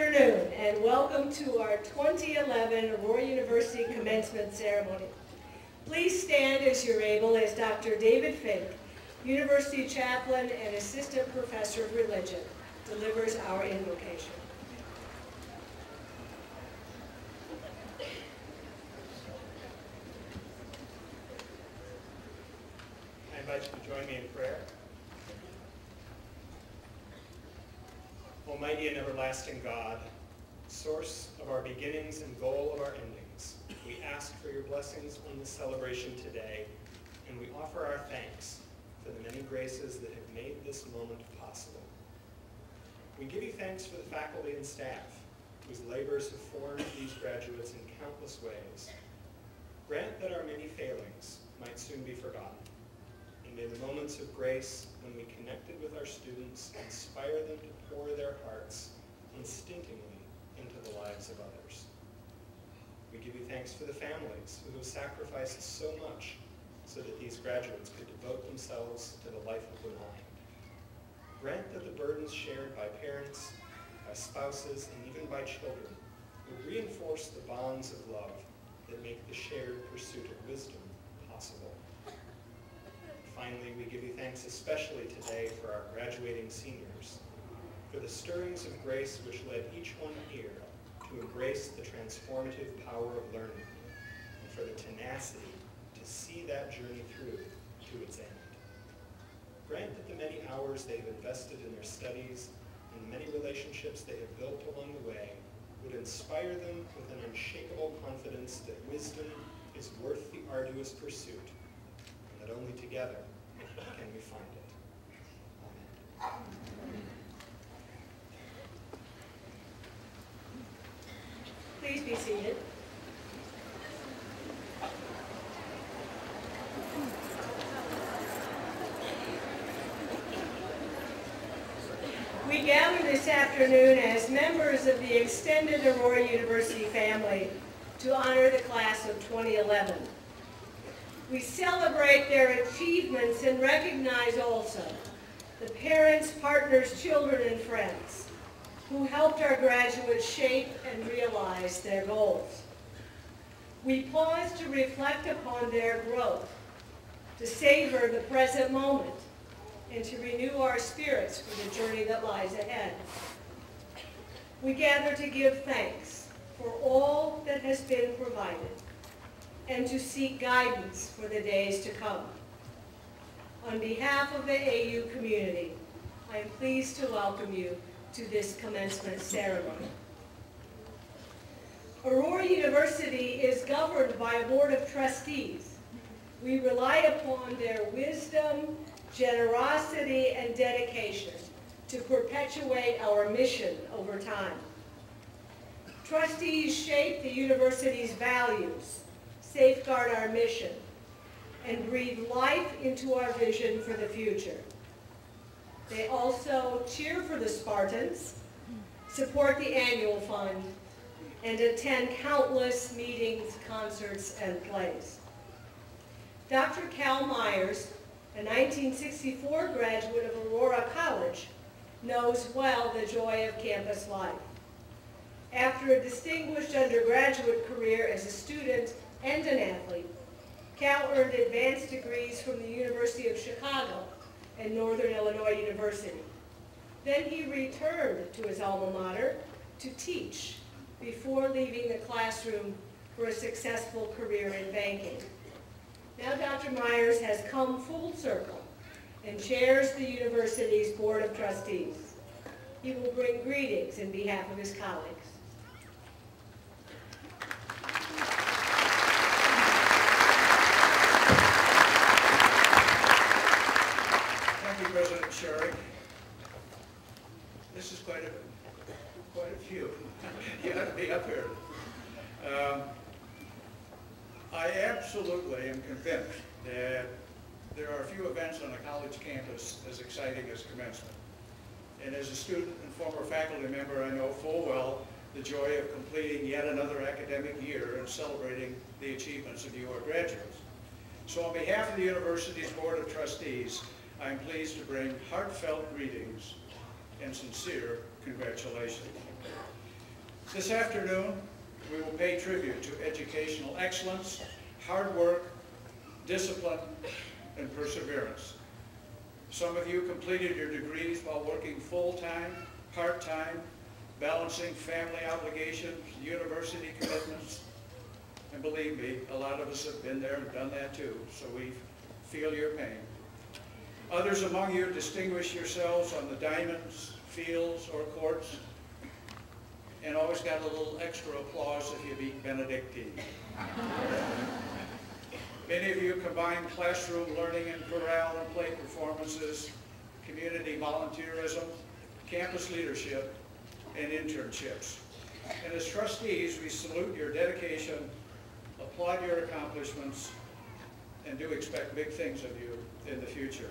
afternoon, and welcome to our 2011 Aurora University Commencement Ceremony. Please stand as you're able as Dr. David Fink, University Chaplain and Assistant Professor of Religion, delivers our invocation. I invite you to join me in prayer. Almighty and everlasting God, source of our beginnings and goal of our endings, we ask for your blessings on this celebration today, and we offer our thanks for the many graces that have made this moment possible. We give you thanks for the faculty and staff, whose labors have formed these graduates in countless ways. Grant that our many failings might soon be forgotten, and may the moments of grace when we connected with our students inspire them to pour their hearts unstintingly into the lives of others. We give you thanks for the families who have sacrificed so much so that these graduates could devote themselves to the life of the mind. Grant that the burdens shared by parents, by spouses, and even by children would reinforce the bonds of love that make the shared pursuit of wisdom possible. Finally, we give you thanks especially today for our graduating seniors, for the stirrings of grace which led each one here to embrace the transformative power of learning, and for the tenacity to see that journey through to its end. Grant that the many hours they have invested in their studies and the many relationships they have built along the way would inspire them with an unshakable confidence that wisdom is worth the arduous pursuit, and that only together can we find it. Amen. Please be seated. We gather this afternoon as members of the extended Aurora University family to honor the class of 2011. We celebrate their achievements and recognize also the parents, partners, children, and friends who helped our graduates shape and realize their goals. We pause to reflect upon their growth, to savor the present moment, and to renew our spirits for the journey that lies ahead. We gather to give thanks for all that has been provided and to seek guidance for the days to come. On behalf of the AU community, I am pleased to welcome you to this commencement ceremony. Aurora University is governed by a board of trustees. We rely upon their wisdom, generosity, and dedication to perpetuate our mission over time. Trustees shape the university's values, safeguard our mission, and breathe life into our vision for the future. They also cheer for the Spartans, support the annual fund, and attend countless meetings, concerts, and plays. Dr. Cal Myers, a 1964 graduate of Aurora College, knows well the joy of campus life. After a distinguished undergraduate career as a student and an athlete, Cal earned advanced degrees from the University of Chicago and Northern Illinois University. Then he returned to his alma mater to teach before leaving the classroom for a successful career in banking. Now Dr. Myers has come full circle and chairs the university's Board of Trustees. He will bring greetings in behalf of his colleagues. President Sherrick. This is quite a few. You ought to be up here. I absolutely am convinced that there are a few events on a college campus as exciting as commencement. And as a student and former faculty member, I know full well the joy of completing yet another academic year and celebrating the achievements of your graduates. So on behalf of the university's Board of Trustees, I am pleased to bring heartfelt greetings and sincere congratulations. This afternoon, we will pay tribute to educational excellence, hard work, discipline, and perseverance. Some of you completed your degrees while working full-time, part-time, balancing family obligations, university commitments, and believe me, a lot of us have been there and done that too, so we feel your pain. Others among you distinguish yourselves on the diamonds, fields, or courts, and always got a little extra applause if you beat Benedictine. Many of you combine classroom learning and chorale and play performances, community volunteerism, campus leadership, and internships. And as trustees, we salute your dedication, applaud your accomplishments, and do expect big things of you in the future.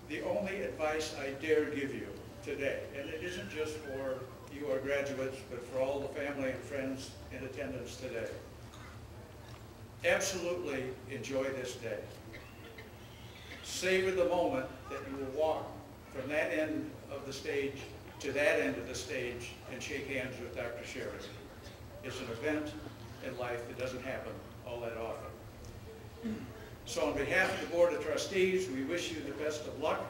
The only advice I dare give you today, and it isn't just for you our graduates, but for all the family and friends in attendance today, absolutely enjoy this day. Savor the moment that you will walk from that end of the stage to that end of the stage and shake hands with Dr. Sherry. It's an event in life that doesn't happen all that often. So on behalf of the Board of Trustees, we wish you the best of luck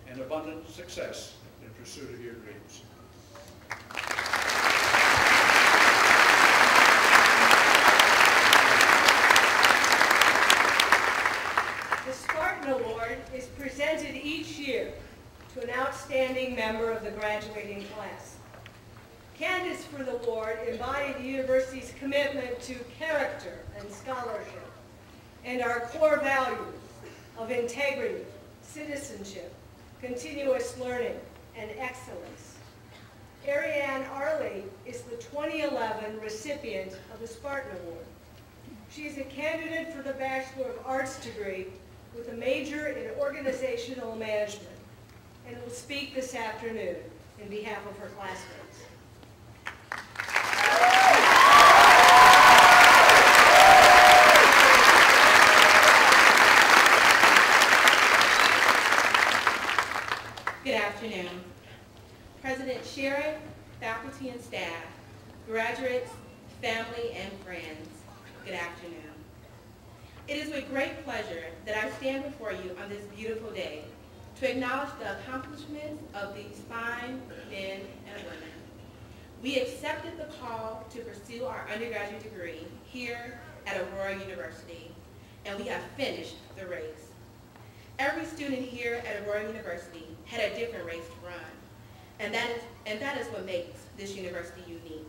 and abundant success in pursuit of your dreams. The Spartan Award is presented each year to an outstanding member of the graduating class. Candidates for the award embody the university's commitment to character and scholarship and our core values of integrity, citizenship, continuous learning, and excellence. Ariane Arley is the 2011 recipient of the Spartan Award. She is a candidate for the Bachelor of Arts degree with a major in organizational management and will speak this afternoon in behalf of her classmates. Good afternoon. President Sherry, faculty and staff, graduates, family, and friends, good afternoon. It is with great pleasure that I stand before you on this beautiful day to acknowledge the accomplishments of these fine men and women. We accepted the call to pursue our undergraduate degree here at Aurora University, and we have finished the race. Every student here at Aurora University had a different race to run, and that is what makes this university unique.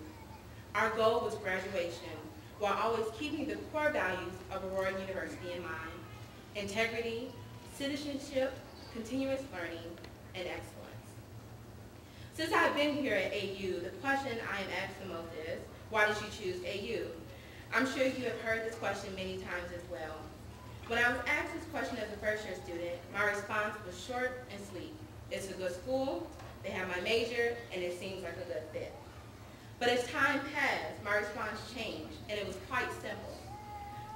Our goal was graduation, while always keeping the core values of Aurora University in mind: integrity, citizenship, continuous learning, and excellence. Since I've been here at AU, the question I am asked the most is, why did you choose AU? I'm sure you have heard this question many times as well. When I was asked this question as a first-year student, my response was short and sweet. It's a good school, they have my major, and it seems like a good fit. But as time passed, my response changed, and it was quite simple.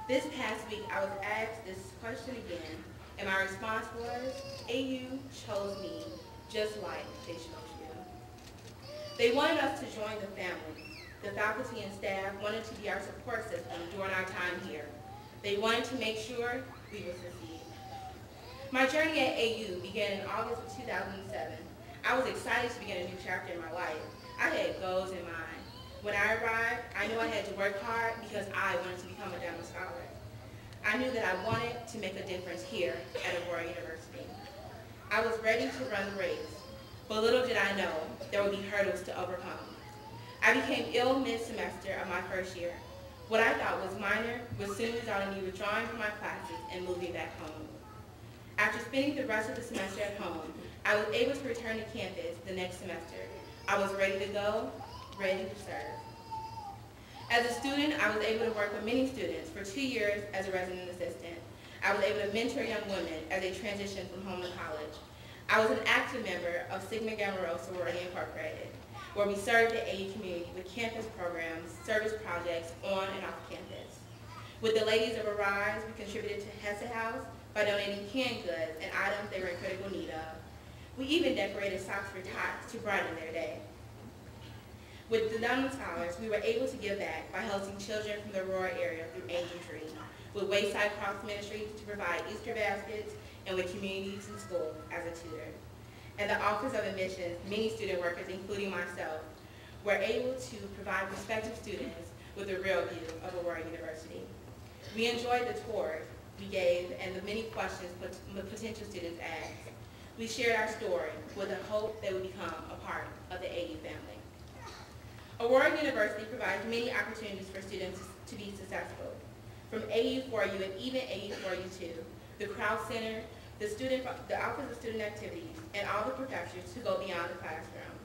This past week, I was asked this question again, and my response was, AU chose me just like they chose you. They wanted us to join the family. The faculty and staff wanted to be our support system during our time here. They wanted to make sure we would succeed. My journey at AU began in August of 2007. I was excited to begin a new chapter in my life. I had goals in mind. When I arrived, I knew I had to work hard because I wanted to become a Denver scholar. I knew that I wanted to make a difference here at Aurora University. I was ready to run the race, but little did I know there would be hurdles to overcome. I became ill mid-semester of my first year. What I thought was minor would soon result in me withdrawing from my classes and moving back home. After spending the rest of the semester at home, I was able to return to campus the next semester. I was ready to go, ready to serve. As a student, I was able to work with many students for 2 years as a resident assistant. I was able to mentor young women as they transitioned from home to college. I was an active member of Sigma Gamma Rho Sorority Incorporated, where we served the AU community with campus programs, service projects on and off campus. With the ladies of Arise, we contributed to Hesse House by donating canned goods and items they were in critical need of. We even decorated socks for tots to brighten their day. With the Dunham Scholars, we were able to give back by hosting children from the Aurora area through Angel Tree, with Wayside Cross Ministries to provide Easter baskets, and with communities in school as a tutor. And the Office of Admissions, many student workers, including myself, were able to provide prospective students with a real view of Aurora University. We enjoyed the tours we gave and the many questions potential students asked. We shared our story with the hope they would become a part of the AU family. Aurora University provides many opportunities for students to be successful. From AU4U and even AU4U2, the Crowd Center, the Office of Student Activities, and all the professors who go beyond the classroom.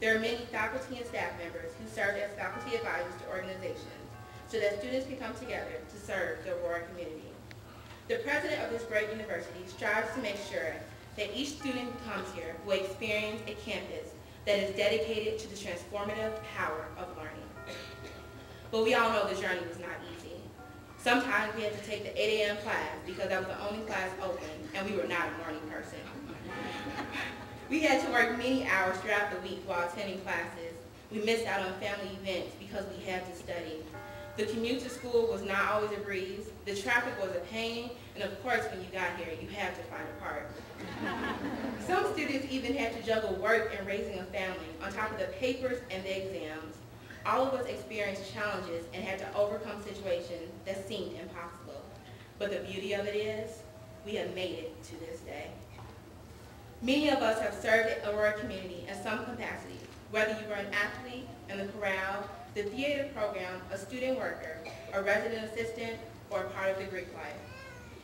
There are many faculty and staff members who serve as faculty advisors to organizations so that students can come together to serve the Aurora community. The president of this great university strives to make sure that each student who comes here will experience a campus that is dedicated to the transformative power of learning. But we all know the journey was not easy. Sometimes we had to take the 8 a.m. class because that was the only class open and we were not a morning person. We had to work many hours throughout the week while attending classes. We missed out on family events because we had to study. The commute to school was not always a breeze. The traffic was a pain, and of course when you got here, you had to find a park. Some students even had to juggle work and raising a family on top of the papers and the exams. All of us experienced challenges and had to overcome situations that seemed impossible. But the beauty of it is, we have made it to this day. Many of us have served the Aurora community in some capacity, whether you were an athlete in the chorale, the theater program, a student worker, a resident assistant, or a part of the Greek life.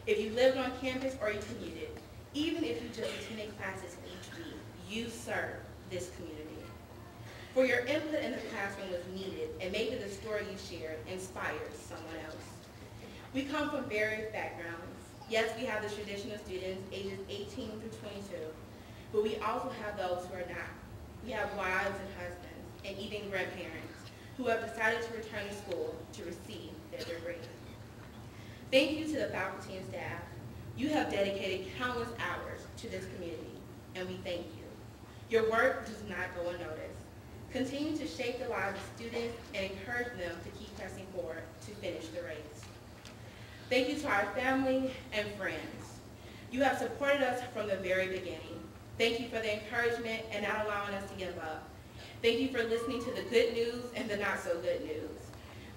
If you lived on campus or you commuted, even if you just attended classes each week, you served this community. For your input in the classroom was needed, and maybe the story you shared inspired someone else. We come from various backgrounds. Yes, we have the traditional students, ages 18 through 22, but we also have those who are not. We have wives and husbands, and even grandparents, who have decided to return to school to receive their degree. Thank you to the faculty and staff. You have dedicated countless hours to this community, and we thank you. Your work does not go unnoticed. Continue to shape the lives of students and encourage them to keep pressing forward to finish the race. Thank you to our family and friends. You have supported us from the very beginning. Thank you for the encouragement and not allowing us to give up. Thank you for listening to the good news and the not so good news.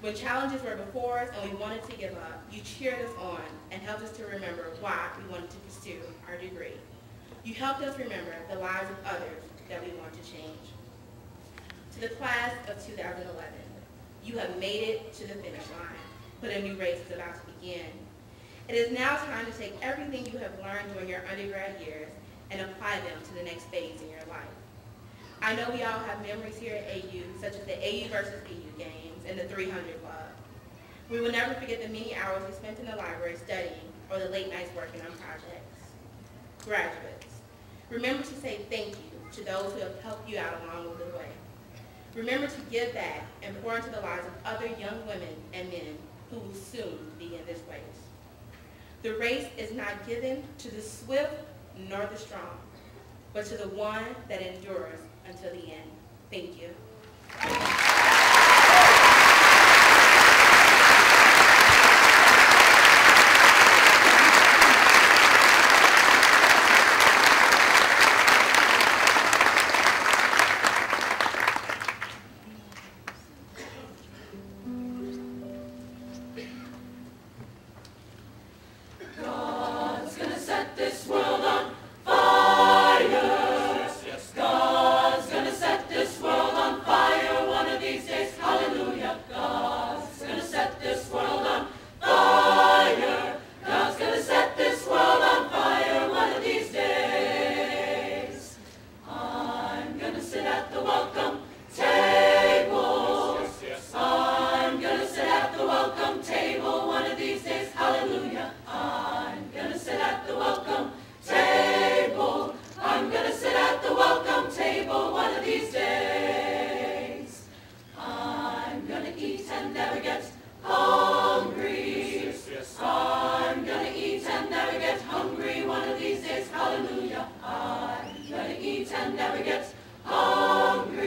When challenges were before us and we wanted to give up, you cheered us on and helped us to remember why we wanted to pursue our degree. You helped us remember the lives of others that we want to change. To the class of 2011, you have made it to the finish line, but a new race is about to begin. It is now time to take everything you have learned during your undergrad years and apply them to the next phase in your life. I know we all have memories here at AU, such as the AU versus BU games and the 300 Club. We will never forget the many hours we spent in the library studying or the late nights working on projects. Graduates, remember to say thank you to those who have helped you out along the way. Remember to give back and pour into the lives of other young women and men who will soon be in this race. The race is not given to the swift nor the strong, but to the one that endures until the end. Thank you. Hallelujah, I'm gonna eat and never get hungry.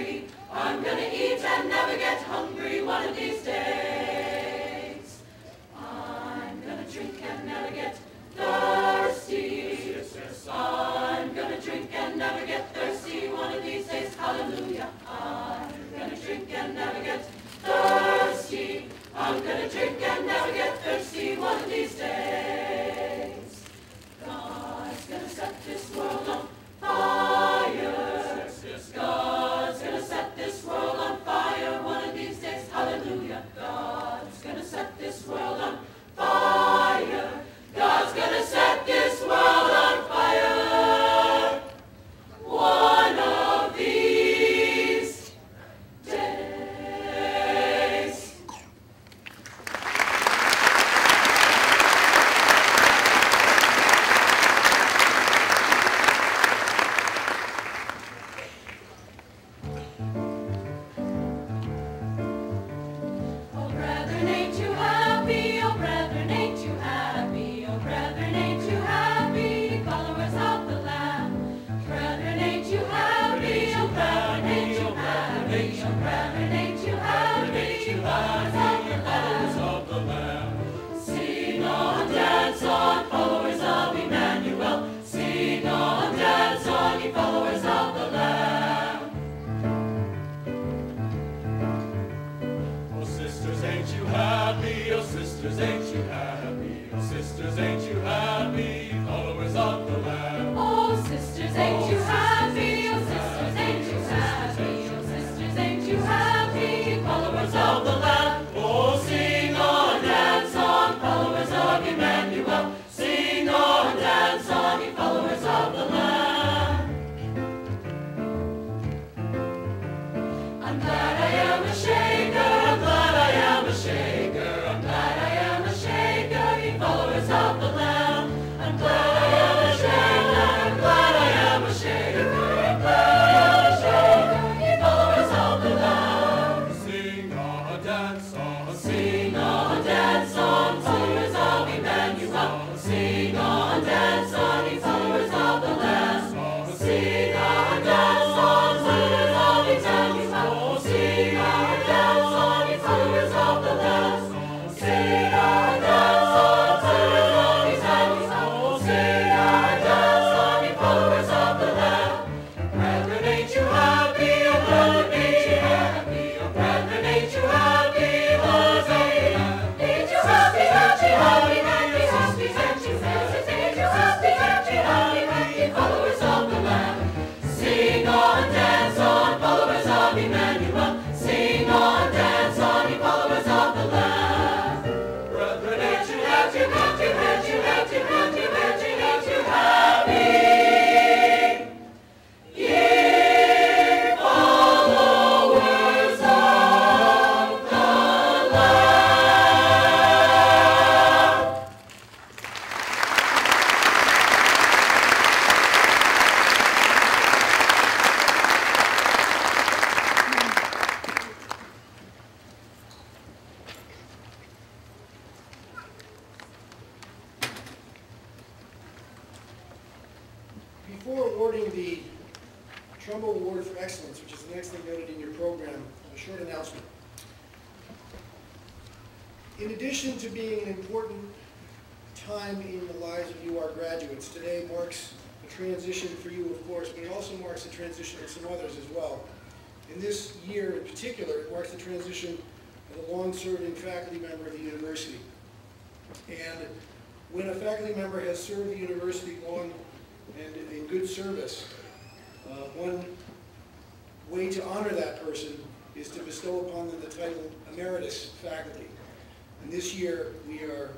Before awarding the Trumbo Award for Excellence, which is the next thing noted in your program, a short announcement. In addition to being an important time in the lives of you, our graduates, today marks a transition for you, of course, but it also marks a transition of some others as well. In this year in particular, it marks the transition of a long-serving faculty member of the university. And when a faculty member has served the university long and in good service, one way to honor that person is to bestow upon them the title Emeritus Faculty. And this year we are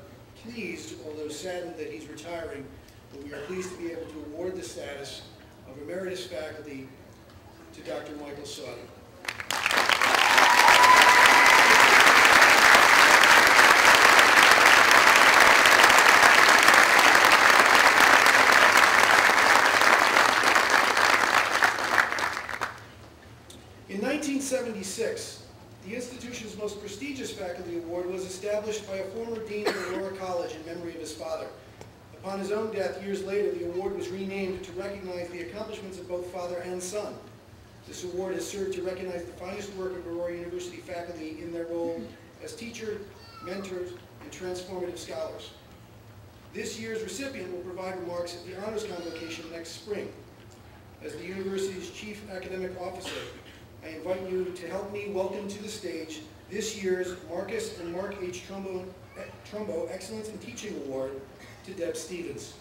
pleased, although saddened that he's retiring, but we are pleased to be able to award the status of Emeritus Faculty to Dr. Michael Sauty. In 1976, the institution's most prestigious faculty award was established by a former dean of Aurora College in memory of his father. Upon his own death years later, the award was renamed to recognize the accomplishments of both father and son. This award has served to recognize the finest work of Aurora University faculty in their role as teachers, mentors, and transformative scholars. This year's recipient will provide remarks at the Honors Convocation next spring. As the university's Chief Academic Officer, I invite you to help me welcome to the stage this year's Marcus and Mark H. Trumbo Excellence in Teaching Award to Deb Stevens.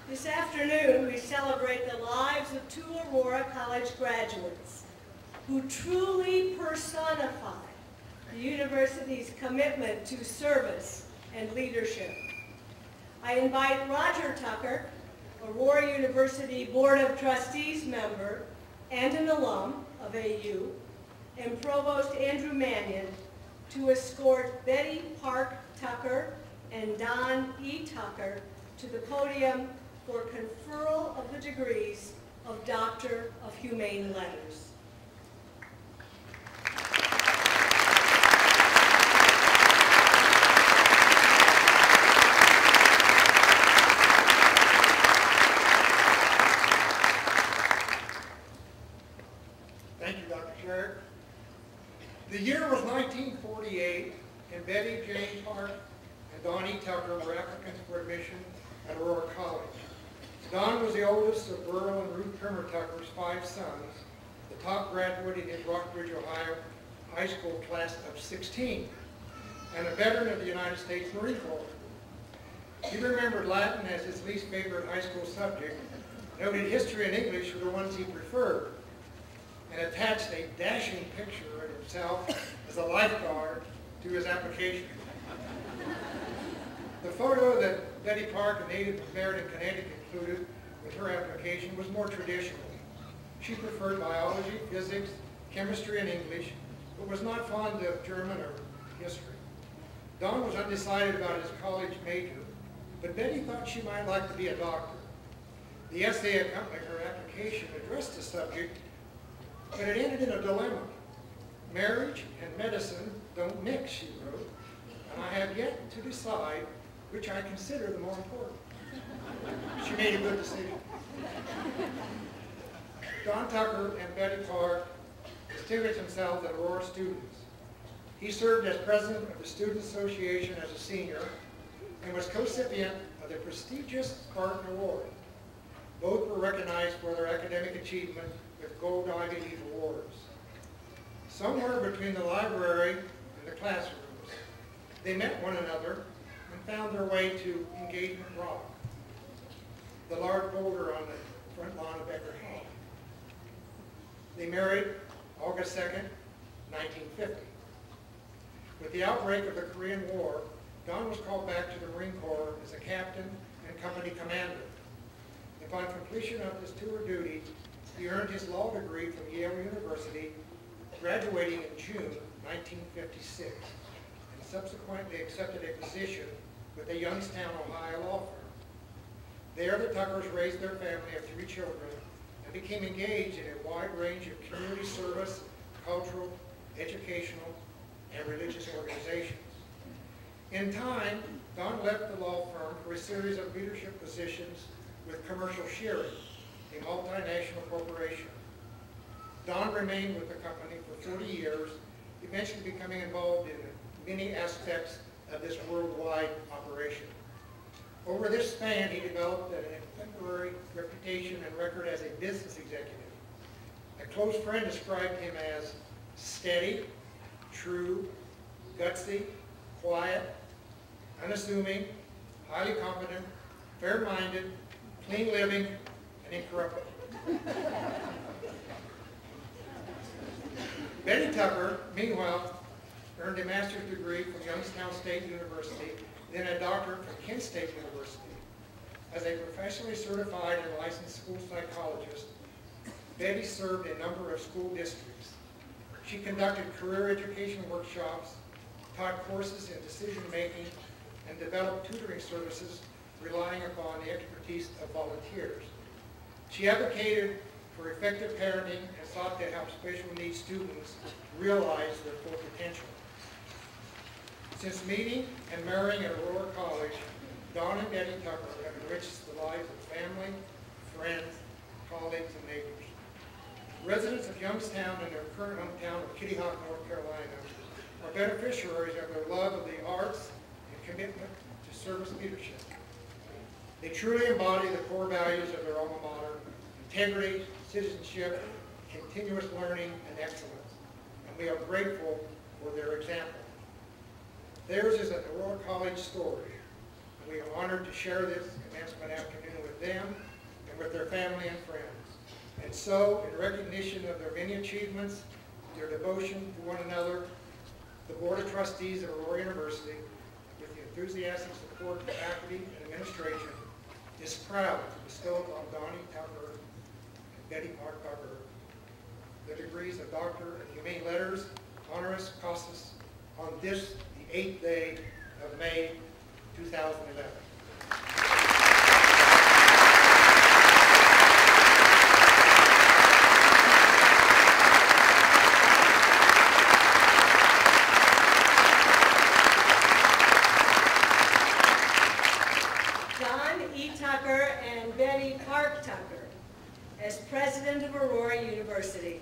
This afternoon, we celebrate the lives of two Aurora College graduates who truly personify the university's commitment to service and leadership. I invite Roger Tucker, Aurora University Board of Trustees member and an alum of AU, and Provost Andrew Mannion to escort Betty Park Tucker and Don E. Tucker to the podium for conferral of the degrees of Doctor of Humane Letters. Thank you, Dr. Sherrick. The year was 1948, and Betty Jane Park and Don E. Tucker were applicants for admission at Aurora College. Don was the oldest of Burl and Ruth Kermer Tucker's 5 sons, the top graduate in his Rockbridge, Ohio high school class of 16, and a veteran of the United States Marine Corps. He remembered Latin as his least favorite high school subject, noted history and English were the ones he preferred, and attached a dashing picture of himself as a lifeguard to his application. The photo that Betty Park, a native of Meriden, Connecticut, included with her application was more traditional. She preferred biology, physics, chemistry, and English, but was not fond of German or history. Don was undecided about his college major, but Betty thought she might like to be a doctor. The essay accompanying her application addressed the subject, but it ended in a dilemma. Marriage and medicine don't mix, she wrote, and I have yet to decide which I consider the more important. She made a good decision. Don Tucker and Betty Park distinguished themselves as Aurora students. He served as president of the Student Association as a senior and was co-recipient of the prestigious Barton Award. Both were recognized for their academic achievement with Gold Ivy League awards. Somewhere between the library and the classrooms, they met one another and found their way to Engagement Rock, the large boulder on the front lawn of Becker Hall. They married August 2nd, 1950. With the outbreak of the Korean War, Don was called back to the Marine Corps as a captain and company commander. Upon completion of his tour duty, he earned his law degree from Yale University, graduating in June 1956, and subsequently accepted a position with the Youngstown, Ohio law firm. There, the Tuckers raised their family of 3 children and became engaged in a wide range of community service, cultural, educational, and religious organizations. In time, Don left the law firm for a series of leadership positions with Commercial Shearing, a multinational corporation. Don remained with the company for 40 years, eventually becoming involved in many aspects of this worldwide operation. Over this span, he developed an exemplary reputation and record as a business executive. A close friend described him as steady, true, gutsy, quiet, unassuming, highly competent, fair-minded, clean living, and incorruptible. Betty Tucker, meanwhile, earned a master's degree from Youngstown State University, then a doctorate from Kent State University. As a professionally certified and licensed school psychologist, Betty served a number of school districts. She conducted career education workshops, taught courses in decision-making, and developed tutoring services relying upon the expertise of volunteers. She advocated for effective parenting and sought to help special needs students realize their full potential. Since meeting and marrying at Aurora College, Don and Betty Tucker have enriched the lives of family, friends, colleagues, and neighbors. Residents of Youngstown and their current hometown of Kitty Hawk, North Carolina, are beneficiaries of their love of the arts and commitment to service leadership. They truly embody the core values of their alma mater: integrity, citizenship, continuous learning, and excellence. And we are grateful for their example. Theirs is an Aurora College story, and we are honored to share this commencement afternoon with them and with their family and friends. And so, in recognition of their many achievements, their devotion to one another, the Board of Trustees of Aurora University, with the enthusiastic support of faculty and administration, is proud to bestow upon Donnie Tucker and Betty Park Tucker the degrees of Doctor of Humane Letters, honoris causa, on this, the 8th day of May, 2011. Tucker and Betty Park Tucker as President of Aurora University.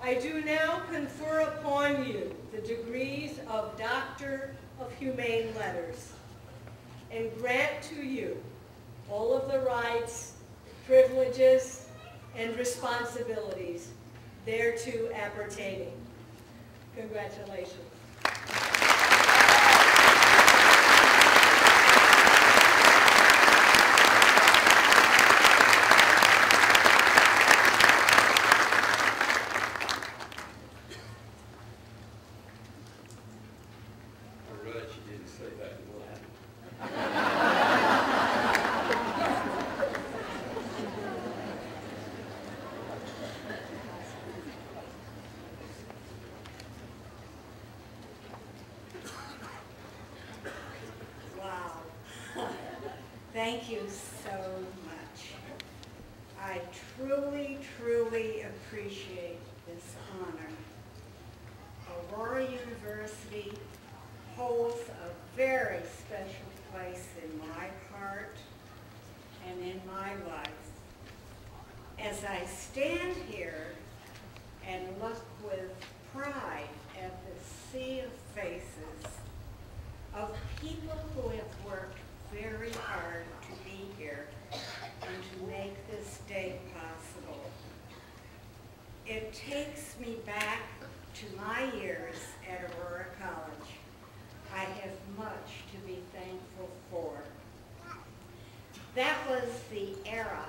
I do now confer upon you the degrees of Doctor of Humane Letters and grant to you all of the rights, privileges, and responsibilities thereto appertaining. Congratulations. Thank you so much. I truly, truly appreciate this honor. Aurora University holds a very special place in my heart and in my life. As I stand here and look with pride at the sea of faces of people who have worked very hard to be here and to make this day possible. It takes me back to my years at Aurora College. I have much to be thankful for. That was the era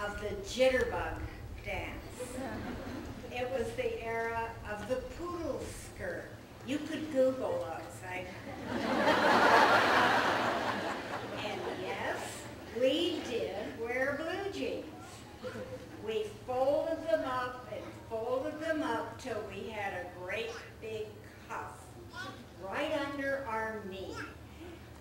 of the jitterbug dance. It was the era of the poodle skirt. You could Google those. And yes, we did wear blue jeans. We folded them up and folded them up till we had a great big cuff right under our knee.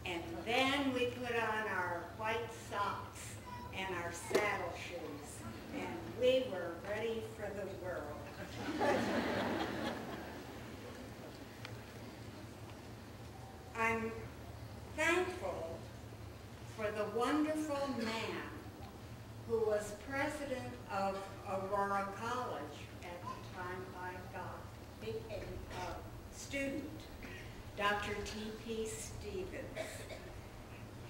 And then we put on our white socks and our saddle shoes, and we were ready for the world. I'm thankful for the wonderful man who was president of Aurora College at the time I became a student, Dr. T.P. Stevens.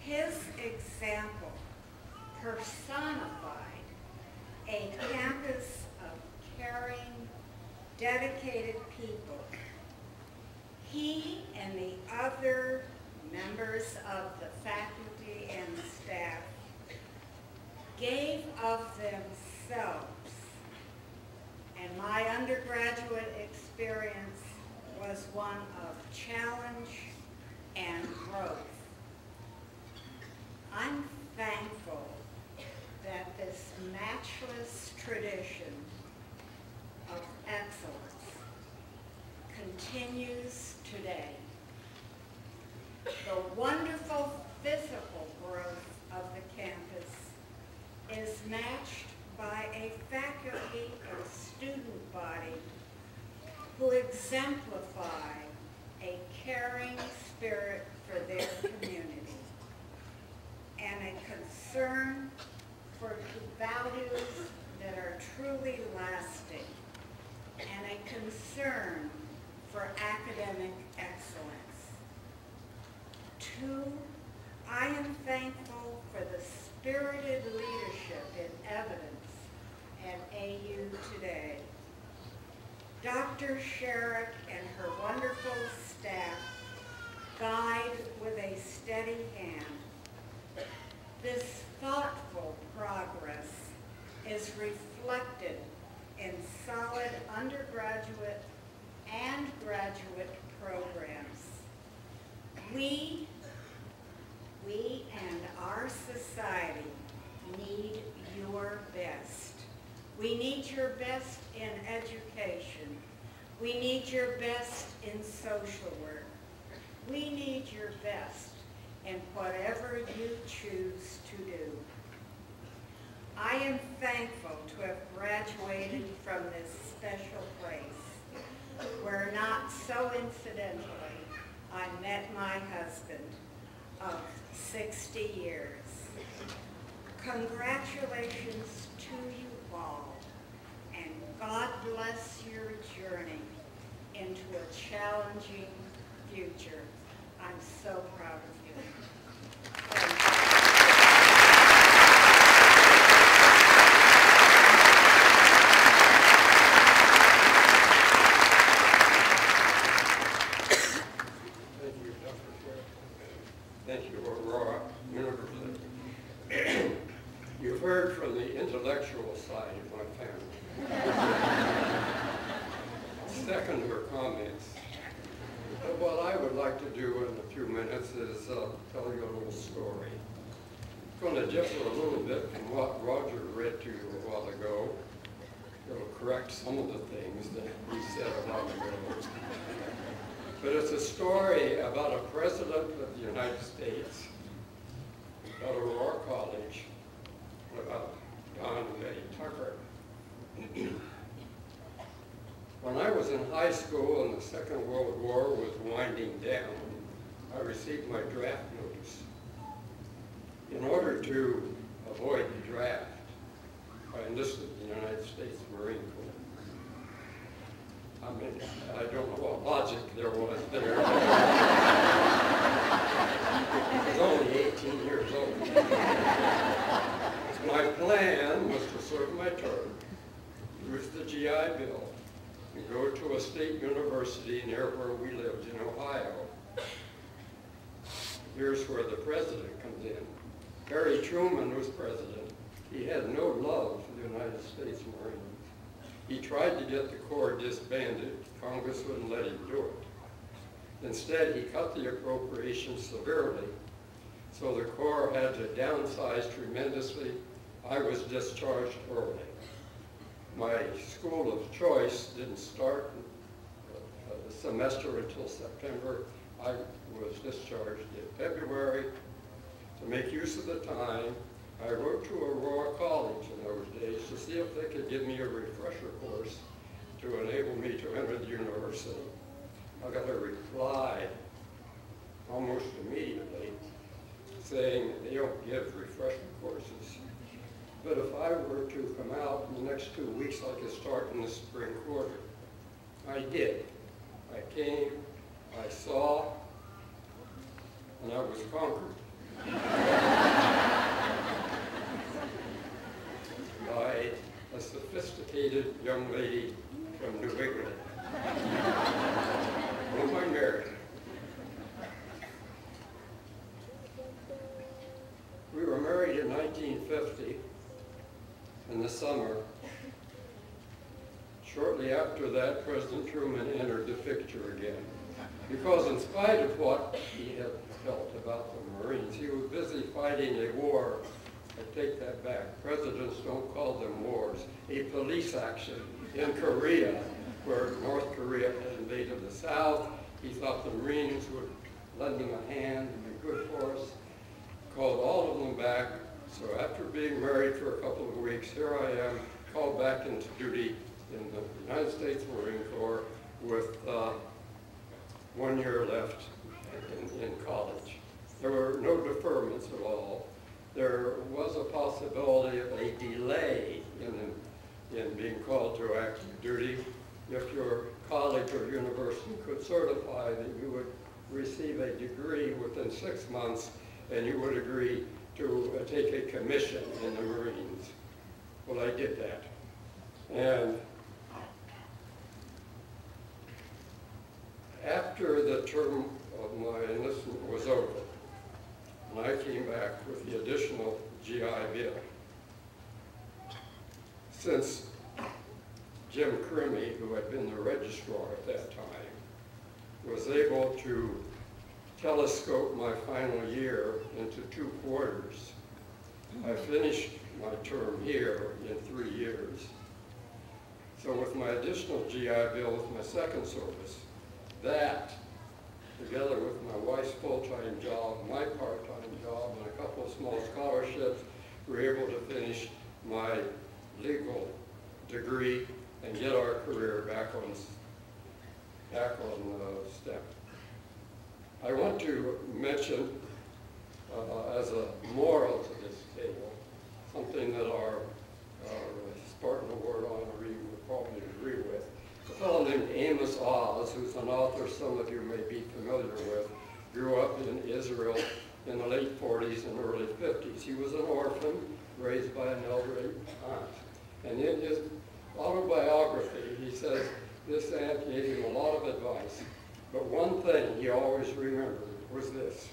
His example personified a campus of caring, dedicated people. He and the other members of the faculty and staff gave of themselves, and my undergraduate experience was one of challenge and growth. I'm thankful that this matchless tradition of excellence continues today. The wonderful physical growth of the campus is matched by a faculty and student body who exemplify a caring spirit for their community and a concern for values that are truly lasting and a concern for academic excellence. Two, I am thankful for the spirited leadership in evidence at AU today. Dr. Sherrick and her wonderful staff guide with a steady hand. This thoughtful progress is reflected in solid undergraduate and graduate programs. We We need your best in education. We need your best in social work. We need your best in whatever you choose to do. I am thankful to have graduated from this special place where, not so incidentally, I met my husband of 60 years. Congratulations to you all, and God bless your journey into a challenging future. I'm so proud of you. Thank you. Thank you, Aurora University. You've heard from the intellectual side of my family. Second her comments. What I would like to do in a few minutes is tell you a little story. It's going to differ a little bit from what Roger read to you a while ago. It'll correct some of the things that he said a while ago. But it's a story about a president of the United States, about Aurora College, about Don and Betty Tucker. When I was in high school and the Second World War was winding down, I received my draft notice. In order to avoid the draft, I enlisted in the United States Marine Corps. I mean, I don't know what logic there was there. I was only 18 years old. My plan was to serve my term, use the GI Bill, and go to a state university near where we lived in Ohio. Here's where the president comes in. Harry Truman was president. He had no love for the United States Marines. He tried to get the Corps disbanded. Congress wouldn't let him do it. Instead, he cut the appropriations severely, so the Corps had to downsize tremendously. I was discharged early. My school of choice didn't start the semester until September. I was discharged in February. To make use of the time, I wrote to Aurora College in those days to see if they could give me a refresher course to enable me to enter the university. I got a reply almost immediately saying they don't give refresher courses. But if I were to come out in the next 2 weeks, I could start in the spring quarter. I did. I came, I saw, and I was conquered by a sophisticated young lady from New England, whom I married. We were married in 1950 in the summer. Shortly after that, President Truman entered the picture again, because in spite of what he had felt about the Marines, he was busy fighting a war. I take that back. Presidents don't call them wars. A police action in Korea, where North Korea had invaded the South. He thought the Marines would lend him a hand and be good for us. Called all of them back. So after being married for a couple of weeks, here I am, called back into duty in the United States Marine Corps with 1 year left in college. There were no deferments at all. There was a possibility of a delay in being called to active duty if your college or university could certify that you would receive a degree within 6 months and you would agree to take a commission in the Marines. Well, I did that. And after the term of my enlistment was over, and I came back with the additional GI Bill, since Jim Crimmy, who had been the registrar at that time, was able to telescope my final year into 2 quarters. I finished my term here in 3 years, So with my additional GI Bill with my second service, that, together with my wife's full-time job, my part-time job, and a couple of small scholarships, were able to finish my legal degree and get our career back on step. I want to mention, as a moral to this table, something that our Spartan Award honoree would probably agree with. A fellow named Amos Oz, who's an author some of you may be familiar with, grew up in Israel in the late 40s and early 50s. He was an orphan raised by an elderly aunt. And in his autobiography, he says this aunt gave him a lot of advice, but one thing he always remembered was this: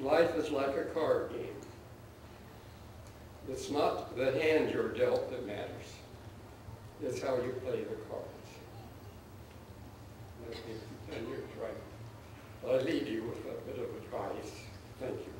life is like a card game. It's not the hand you're dealt that matters. It's how you play the cards. And you're right. I leave you with a bit of advice. Thank you.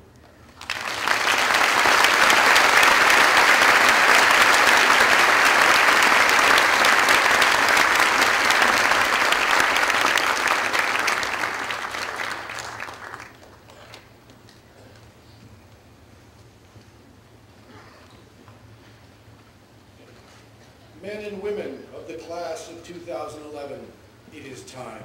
Men and women of the class of 2011, it is time.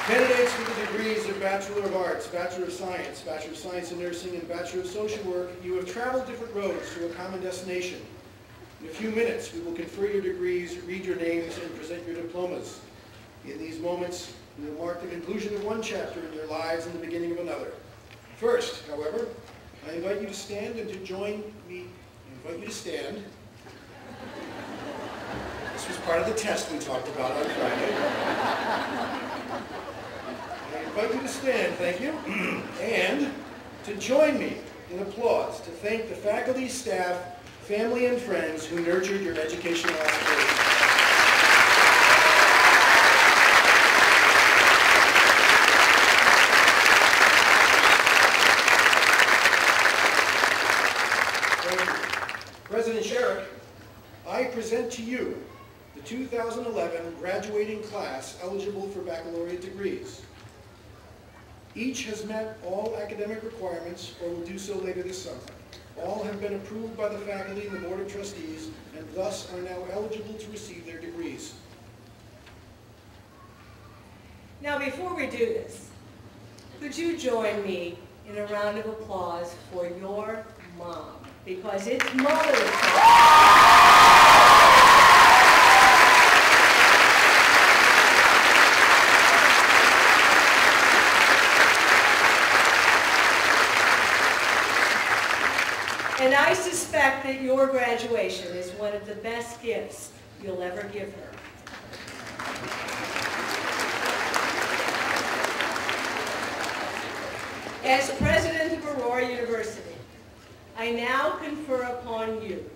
Candidates for the degrees of Bachelor of Arts, Bachelor of Science in Nursing, and Bachelor of Social Work, you have traveled different roads to a common destination. In a few minutes, we will confer your degrees, read your names, and present your diplomas. In these moments, we will mark the conclusion of one chapter in your lives and the beginning of another. First, however, I invite you to stand and to join me. I invite you to stand. This was part of the test we talked about on Friday. I invite you to stand, thank you, and to join me in applause to thank the faculty, staff, family, and friends who nurtured your educational aspirations. President Sherrick, I present to you the 2011 graduating class eligible for baccalaureate degrees. Each has met all academic requirements or will do so later this summer. All have been approved by the faculty and the Board of Trustees and thus are now eligible to receive their degrees. Now, before we do this, could you join me in a round of applause for your mom? Because it's Mother's Day. And I suspect that your graduation is one of the best gifts you'll ever give her. As president of Aurora University, I now confer upon you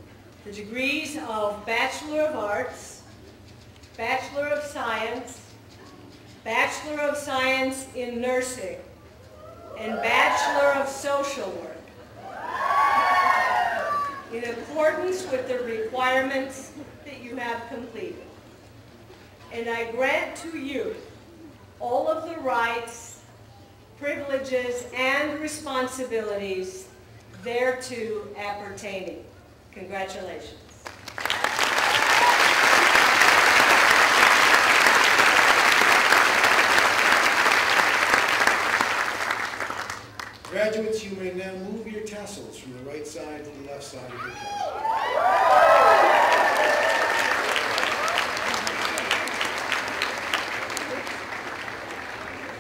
the degrees of Bachelor of Arts, Bachelor of Science, Bachelor of Science in Nursing, and Bachelor of Social Work, in accordance with the requirements that you have completed. And I grant to you all of the rights, privileges, and responsibilities thereto appertaining. Congratulations. Graduates, you may now move your tassels from the right side to the left side of your cap.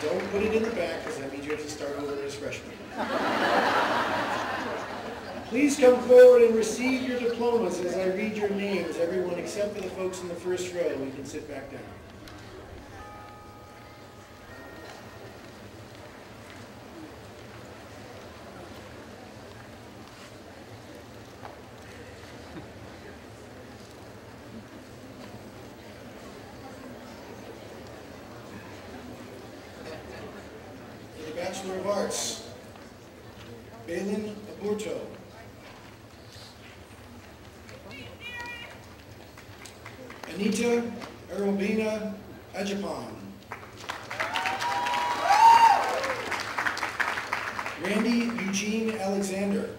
Don't put it in the back, because that means you have to start over as freshmen. Please come forward and receive your diplomas as I read your names, everyone except for the folks in the first row. You can sit back down. Bachelor of Arts, Balin Aburto. Anita Erobina Ajapan. Randy Eugene Alexander.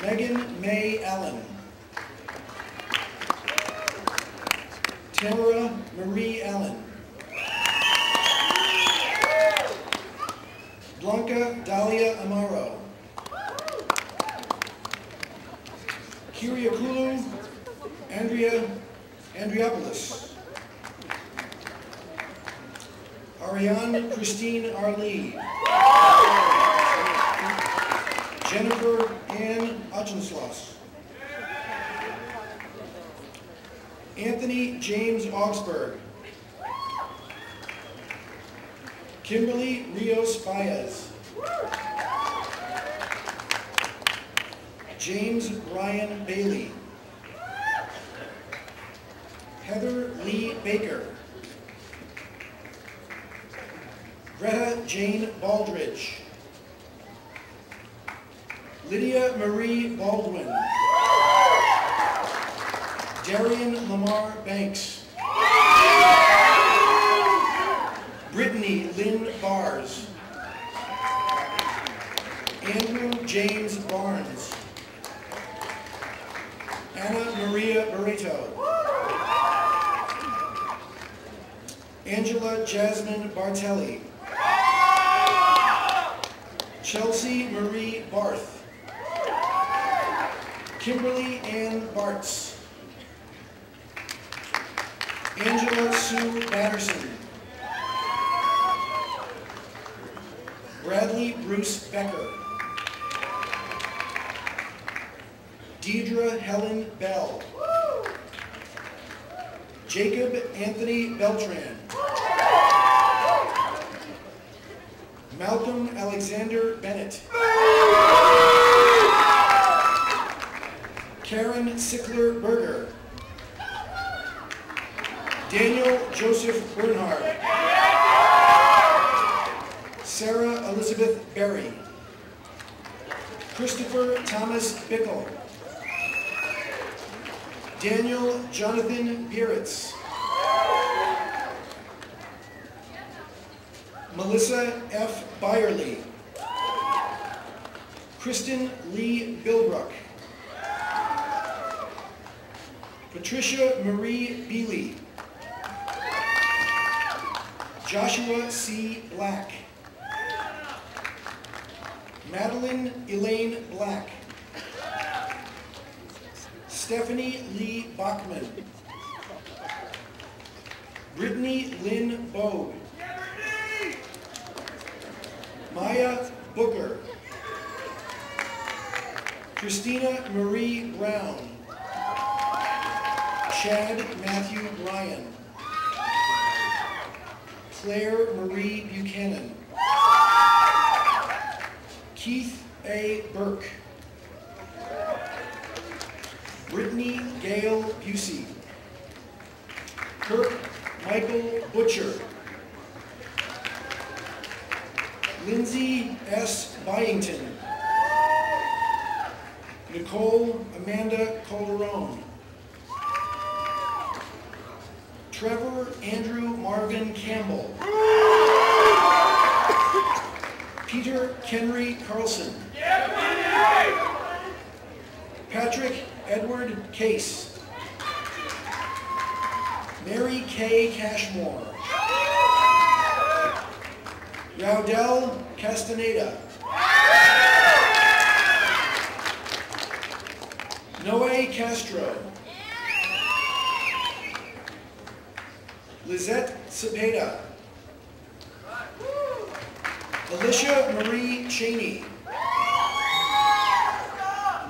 Megan May Allen. Tamara Marie Allen. Blanca Dalia Amaro. Kiriakulu Andriopoulos. Ariane Christine Arlee. Jennifer Ann Ochensloss. Anthony James Augsburg. Kimberly Rios Baez. James Ryan Bailey. Heather Lee Baker. Greta Jane Baldridge. Lydia Marie Baldwin. Darian Lamar Banks. Brittany Lynn Bars. Andrew James Barnes. Anna Maria Barreto. Angela Jasmine Bartelli. Chelsea Marie Barth. Kimberly Ann Bartz. Angela Sue Batterson. Bradley Bruce Becker. Deidre Helen Bell. Jacob Anthony Beltran. Malcolm Alexander Bennett. Karen Sickler Berger. Daniel Joseph Bernhard. Sarah Elizabeth Berry. Christopher Thomas Bickle. Daniel Jonathan Pieritz. Melissa F. Byerly. Kristen Lee Bilbrook. Patricia Marie Beely. Joshua C. Black. Madeline Elaine Black. Stephanie Lee Bachman. Brittany Lynn Bogue. Maya Booker. Christina Marie Brown. Chad Matthew Bryan. Claire Marie Buchanan. Keith A. Burke. Brittany Gail Busey. Kirk Michael Butcher. Lindsay S. Byington. Nicole Amanda Calderon. Trevor Andrew Marvin Campbell. Peter Kenry Carlson. Patrick Edward Case. Mary Kay Cashmore. Raudel Castaneda. Noe Castro. Lizette Cepeda. Alicia Marie Cheney.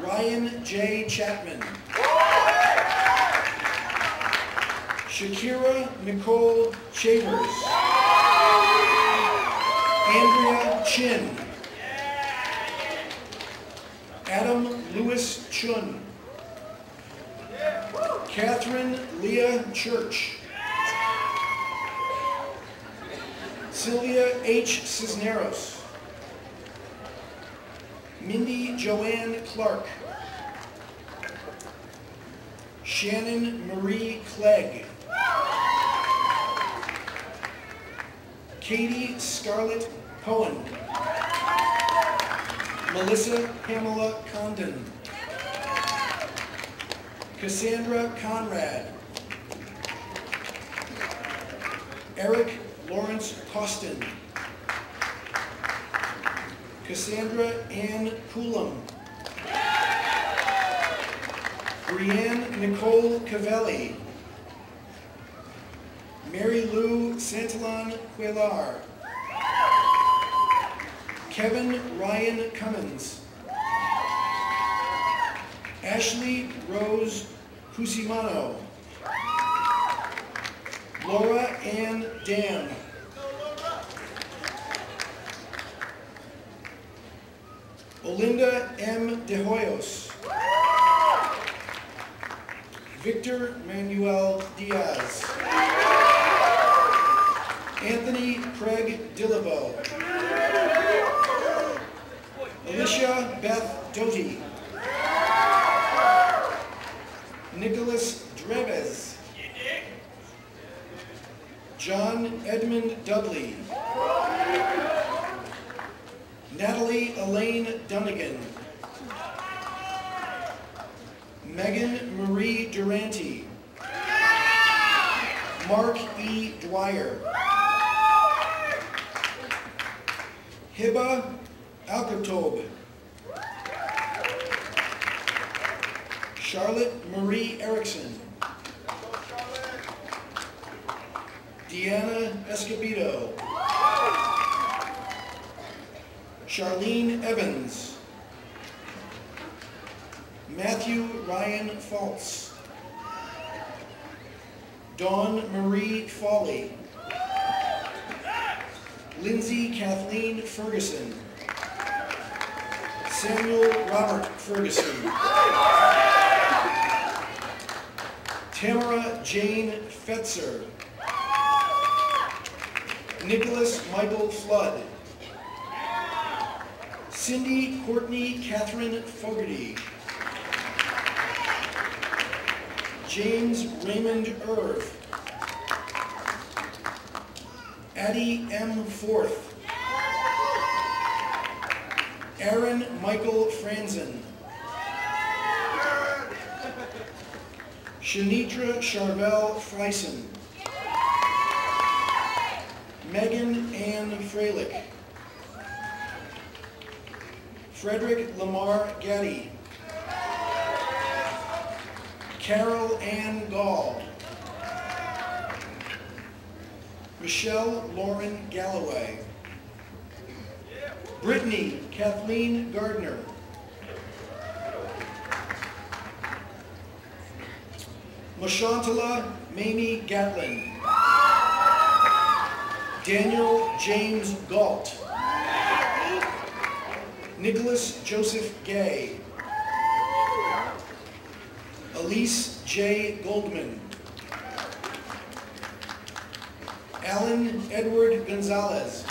Ryan J. Chapman. Shakira Nicole Shavers. Andrea Chin. Adam Lewis Chun. Catherine Leah Church. Sylvia H. Cisneros. Mindy Joanne Clark. Shannon Marie Clegg. Katie Scarlett Cohen. Melissa Pamela Condon. Cassandra Conrad. Eric Lawrence Costin. Cassandra Ann Coulomb. Brianne Nicole Cavelli. Mary Lou Santalon Quaylar. Kevin Ryan Cummins. Ashley Rose Cusimano. Laura Ann Dam. Olinda M. De Hoyos. Victor Manuel Diaz. Anthony Craig Dillabo. Alicia Beth Doty. Nicholas Drebes. John Edmund Dudley. Natalie Elaine Dunnigan. Megan Marie Durante. Mark E. Dwyer. Hiba Alcatob. Charlotte Marie Erickson. Deanna Escobedo. Charlene Evans. Matthew Ryan Faltz. Dawn Marie Foley. Lindsay Kathleen Ferguson. Samuel Robert Ferguson. Tamara Jane Fetzer. Nicholas Michael Flood. Cindy Courtney Catherine Fogarty. James Raymond Irv. Addie M. Forth. Aaron Michael Franzen. Shanitra Charvel Freisen. Megan Ann Freilich. Frederick Lamar Gaddy. Carol Ann Gall. Michelle Lauren Galloway. Brittany Kathleen Gardner. Mashantala Mamie Gatlin. Daniel James Galt. Nicholas Joseph Gay. Elise J. Goldman. Alan Edward Gonzalez.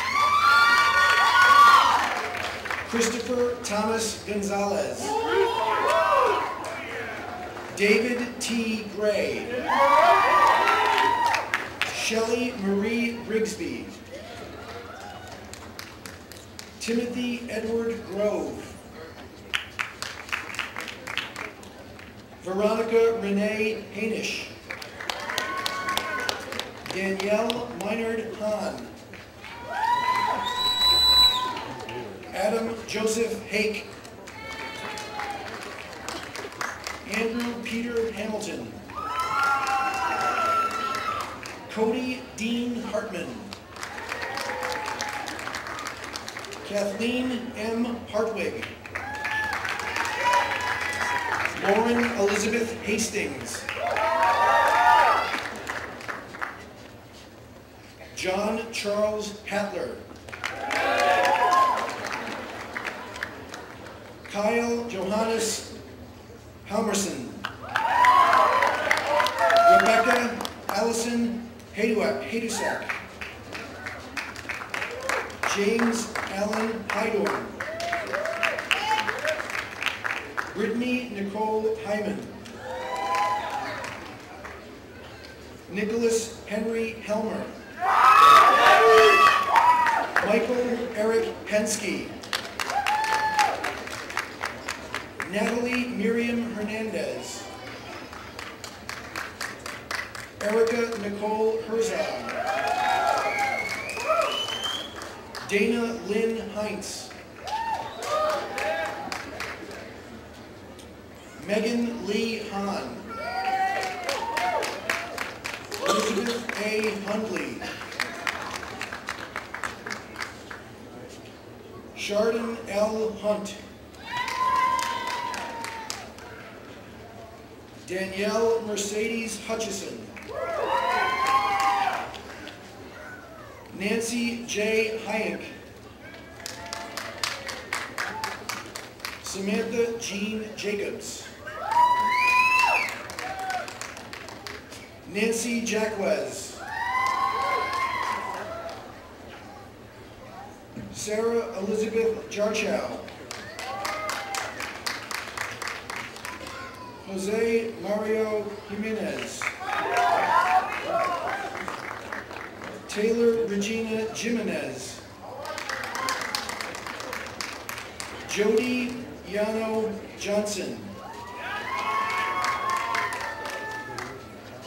Christopher Thomas Gonzalez. David T. Gray. Shelley Marie Rigsby. Timothy Edward Grove. Veronica Renee Hainish. Danielle Meinard Hahn. Adam Joseph Hake. Andrew Peter Hamilton. Cody Dean Hartman. Kathleen M. Hartwig. Lauren Elizabeth Hastings. John Charles Hatler. Kyle Johannes Halmerson. Rebecca Allison Hadusak. James Allen Hydorn. Brittany Nicole Hyman. Nicholas Henry Helmer. Michael Eric Pensky. Natalie Miriam Hernandez. Erica Nicole Herzog. Dana Lynn Heinz. Megan Lee Hahn. Elizabeth A. Hundley. Chardon L. Hunt. Danielle Mercedes Hutchison. Nancy J. Hayek. Samantha Jean Jacobs. Nancy Jacquez. Sarah Elizabeth Jarchow. Jose Mario Jimenez. Taylor Regina Jimenez. Jody Yano Johnson.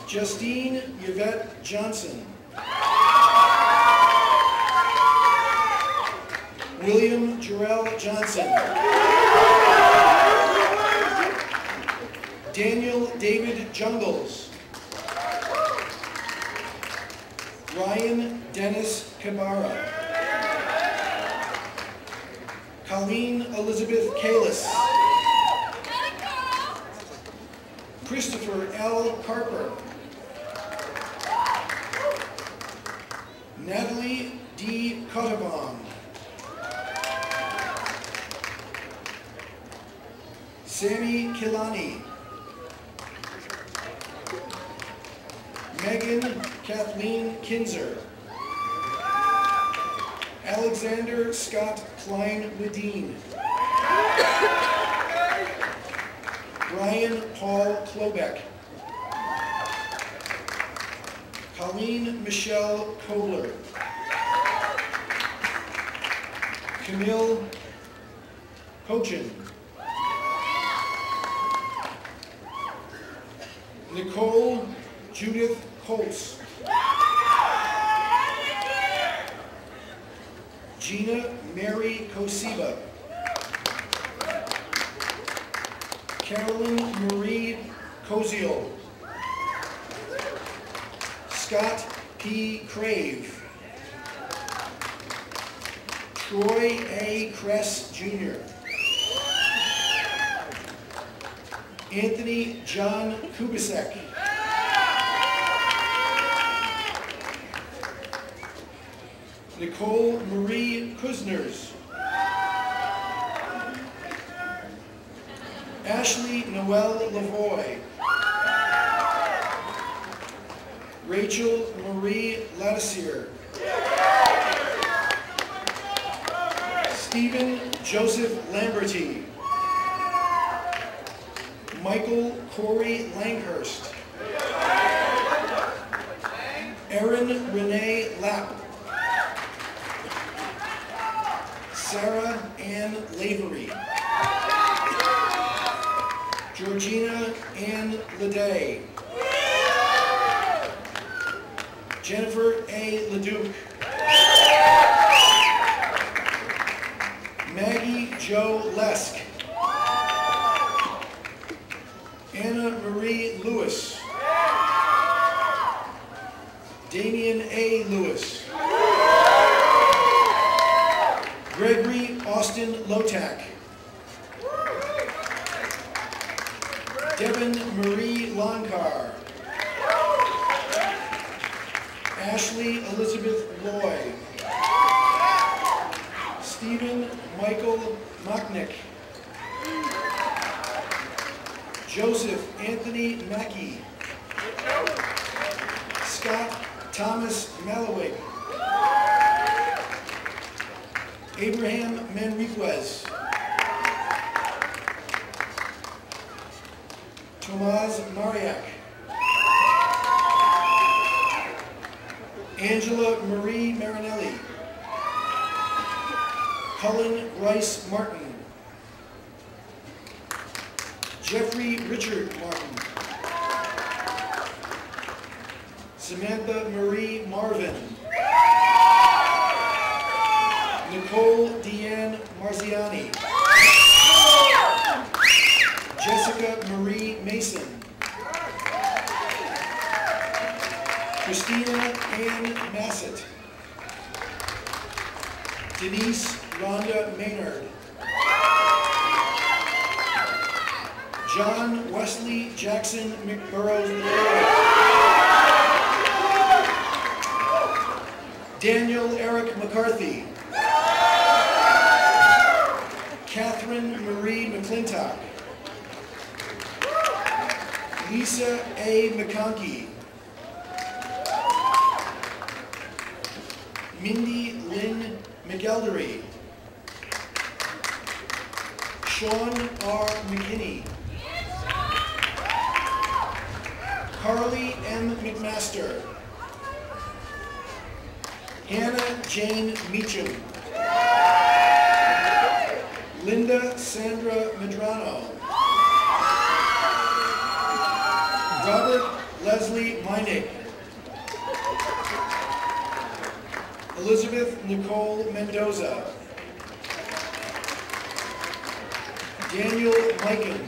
Justine Yvette Johnson. William Jarrell Johnson. Daniel David Jungles. Ryan Dennis Cabara. Colleen Elizabeth Kalis. Christopher L. Carper. Natalie D. Cottabon. Sammy Kilani. Megan Kathleen Kinzer. Alexander Scott Klein Wedeen. Brian Paul Klobeck. Colleen Michelle Kohler. Camille Hochin. Nicole Judith Colts. Gina Mary Kosiba. Carolyn Marie Koziel. Scott P. Crave. Troy A. Kress Jr. Anthony John Kubasek. Nicole Marie Kuzners. Ashley Noelle Lavoie. Rachel Marie Latissier. Stephen Joseph Lamberty. Michael Corey Langhurst. Erin Renee Lapp. Sarah Ann Lavery. Georgina Ann Leday. Jennifer A. Leduc. Maggie Jo Lesk. Anna Marie Lewis. Damian A. Lewis. Gregory Austin Lotak. Devin Marie Lonkar. Ashley Elizabeth Loy. Stephen Michael Machnick. Joseph Anthony Mackey. Scott Thomas Mallowick. Abraham Manriquez. Tomaz Mariak. Angela Marie Marinelli. Cullen Rice Martin. Jeffrey Richard Martin. Samantha Marie Marvin. Nicole Deanne Marziani. Jessica Marie Mason. Christina Ann Massett. Denise Rhonda Maynard. John Wesley Jackson McBurrows III. Daniel Eric McCarthy. Catherine Marie McClintock. Lisa A. McConkey. Mindy Lynn McElderry. Sean R. McKinney. Carly M. McMaster. Hannah Jane Meacham. Linda Sandra Medrano. Robert Leslie Meinig. Elizabeth Nicole Mendoza. Daniel Mikan.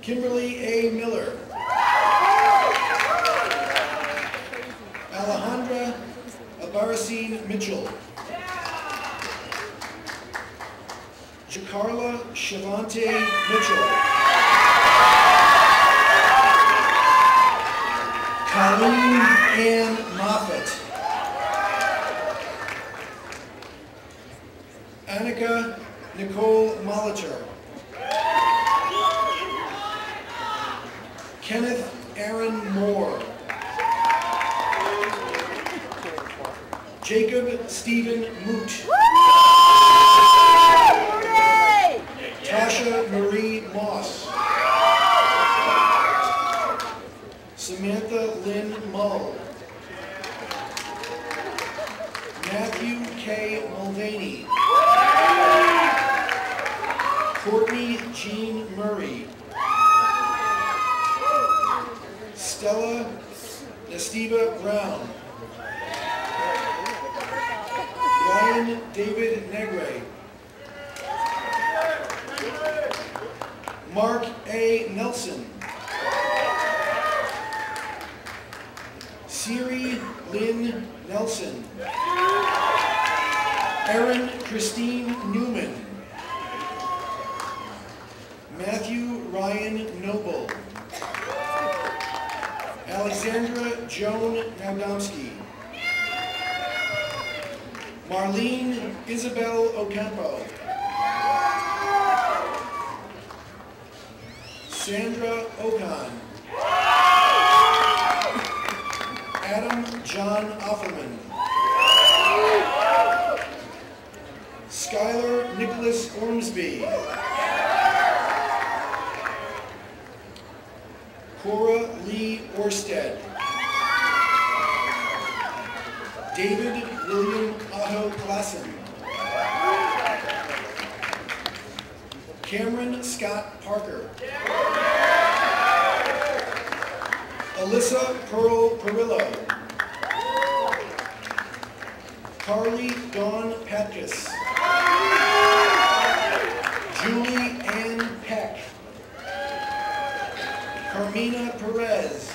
Kimberly A. Miller. Alejandra Abaracine Mitchell. Jacarla Shavante Mitchell. Colleen Ann Moffett. Annika Nicole Molitor. Kenneth Aaron Moore. Jacob Stephen Moot. Tasha Marie Moss. Samantha Lynn Mull. Matthew K. Mulvaney. Courtney Jean Murray. Stella Estiva Brown. Ryan David Negre. Mark A. Nelson. Siri Lynn Nelson. Erin Christine Newman. Matthew Ryan Noble. Alexandra Joan Naudomski. Marlene Isabel Ocampo. Sandra Okan. Adam John Offerman. Skylar Nicholas Ormsby. Cora Lee Orsted. David William Otto Klassen. Cameron Scott Parker. Alyssa Pearl Perillo. Carly Dawn Patkus. Julie Ann Peck. Carmina Perez.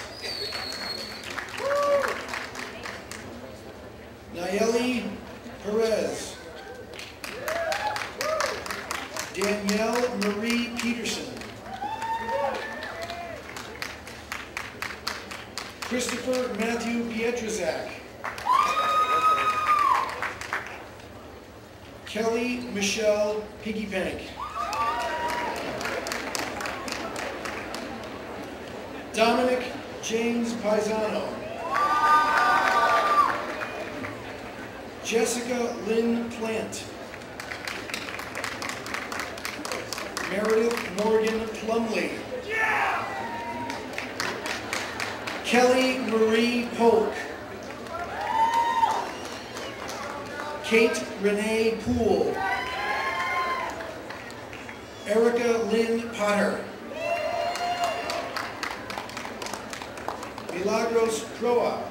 Nayeli Perez. Danielle Marie Peterson. Christopher Matthew Pietrzak. Kelly Michelle Piggybank. Dominic James Paisano. Jessica Lynn Plant. Meredith Morgan Plumley. Kelly Marie Polk. Kate Renee Poole. Erica Lynn Potter. Milagros Proa.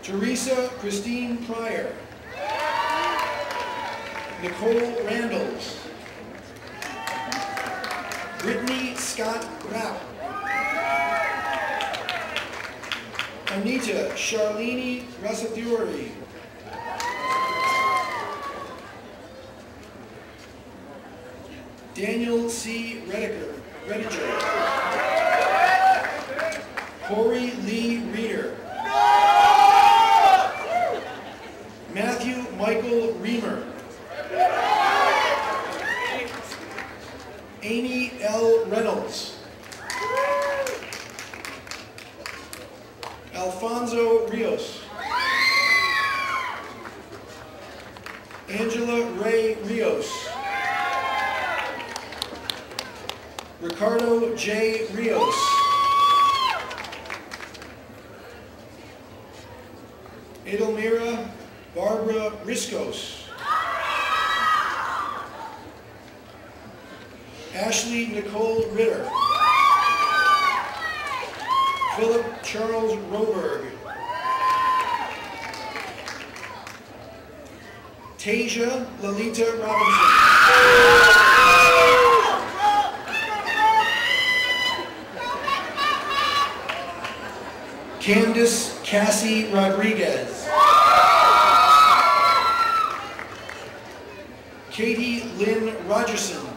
Teresa Christine Pryor. Nicole Randalls. Brittany Scott Rapp. Anita Charlene Rasaduri. Daniel C. Rediger. Corey Lee Reeder. Matthew Michael Reamer. Amy L. Reynolds. Alfonso Rios. Angela Ray Rios. Ricardo J. Rios. Edelmira Barbara Riscos. Ashley Nicole Ritter. Philip Charles Roberg. Tasia Lalita Robinson. Candace Cassie Rodriguez. Katie Lynn Rogerson.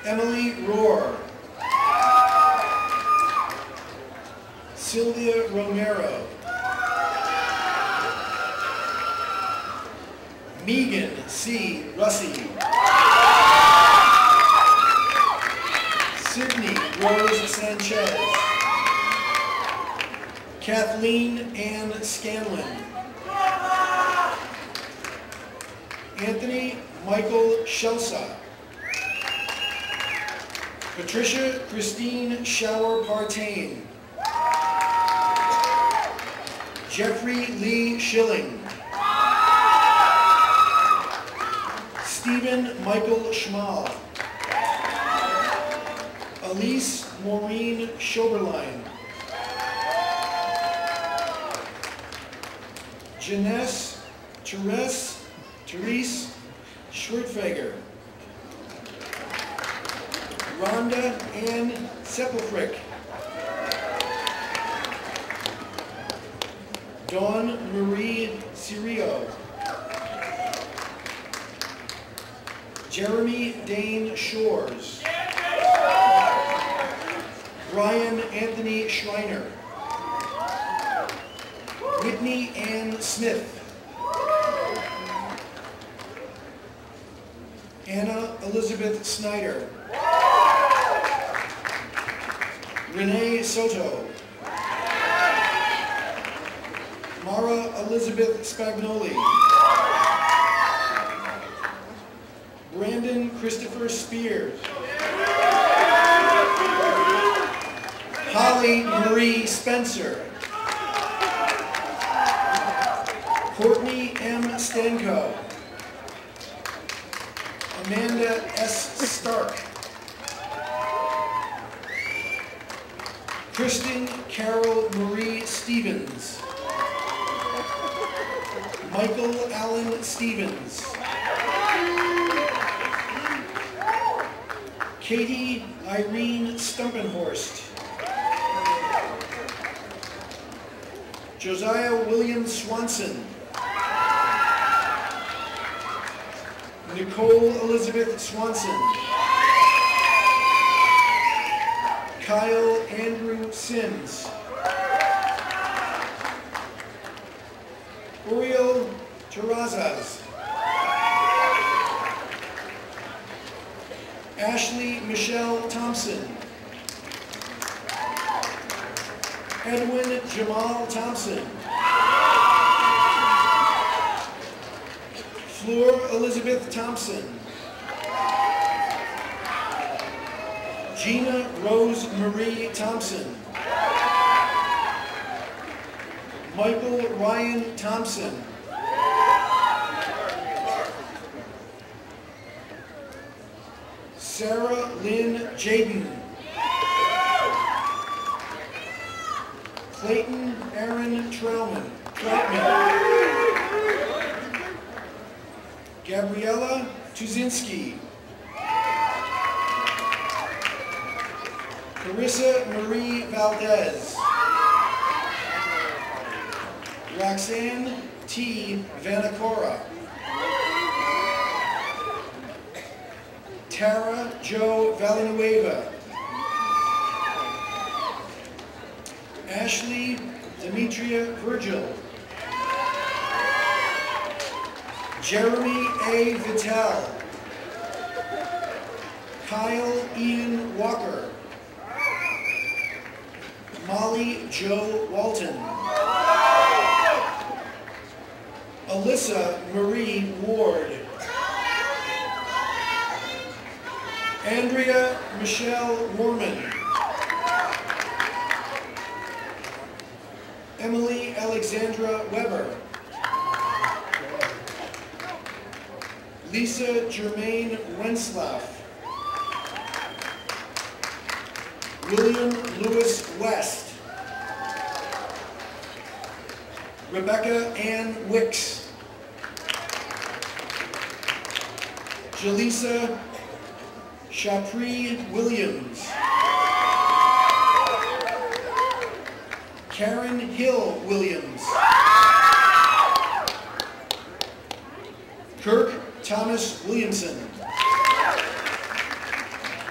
Emily Rohr. Sylvia Romero. Megan C. Russey. Sydney Rose Sanchez. Kathleen Ann Scanlon. Anthony Michael Shelsa. Patricia Christine Shower Partain. Jeffrey Lee Schilling. Stephen Michael Schmal. Elise Maureen Schoberlein. Janesse Therese Schwertfeger. Rhonda Ann Sepulfrick. Dawn Marie Cirio. Jeremy Dane Shores. Brian Anthony Schreiner. Whitney Ann Smith. Anna Elizabeth Snyder. Renee Soto. Mara Elizabeth Spagnoli. Brandon Christopher Spears. Holly Marie Spencer. Courtney M. Stanko. Amanda S. Stark. Kristen Carol Marie Stevens. Michael Allen Stevens. Katie Irene Stumpenhorst. Josiah William Swanson. Nicole Elizabeth Swanson. Kyle Andrew Sims. Uriel Terrazas. Ashley Michelle Thompson. Edwin Jamal Thompson. Fleur Elizabeth Thompson. Gina Rose Marie Thompson. Michael Ryan Thompson. Sarah Lynn Jaden. Clayton Aaron Troutman. Gabriella Tuzinski. Carissa Marie Valdez. Roxanne T. Vanacora. Tara Jo Villanueva. Ashley Demetria Virgil. Jeremy A. Vitale. Kyle Ian Walker. Molly Jo Walton. Alyssa Marie Ward. Andrea Michelle Warman. Emily Alexandra Weber. Lisa Germaine Wenslaff. William Lewis West. Rebecca Ann Wicks. Jaleesa Shapri Williams. Karen Hill Williams. Kirk Thomas Williamson.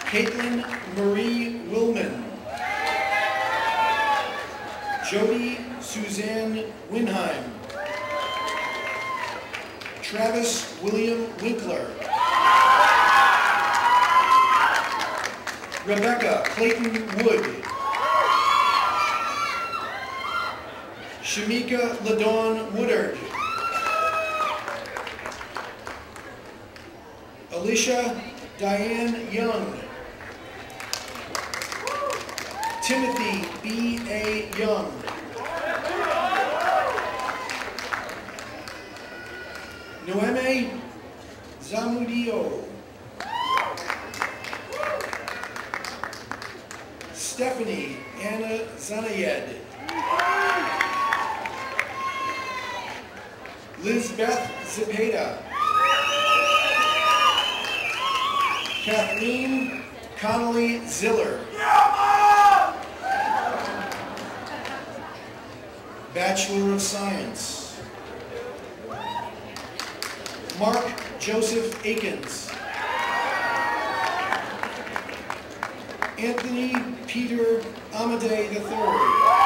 Caitlin Marie Willman. Jody Suzanne Winheim. Travis William Winkler. Rebecca Clayton Wood. Shamika LaDawn Woodard. Alicia Diane Young. Timothy B. A. Young. Noeme Zamudio. Stephanie Anna Zanayed. Lizbeth Zepeda. Kathleen Connolly Ziller. Bachelor of Science. Mark Joseph Akins. Anthony Peter Amadei III.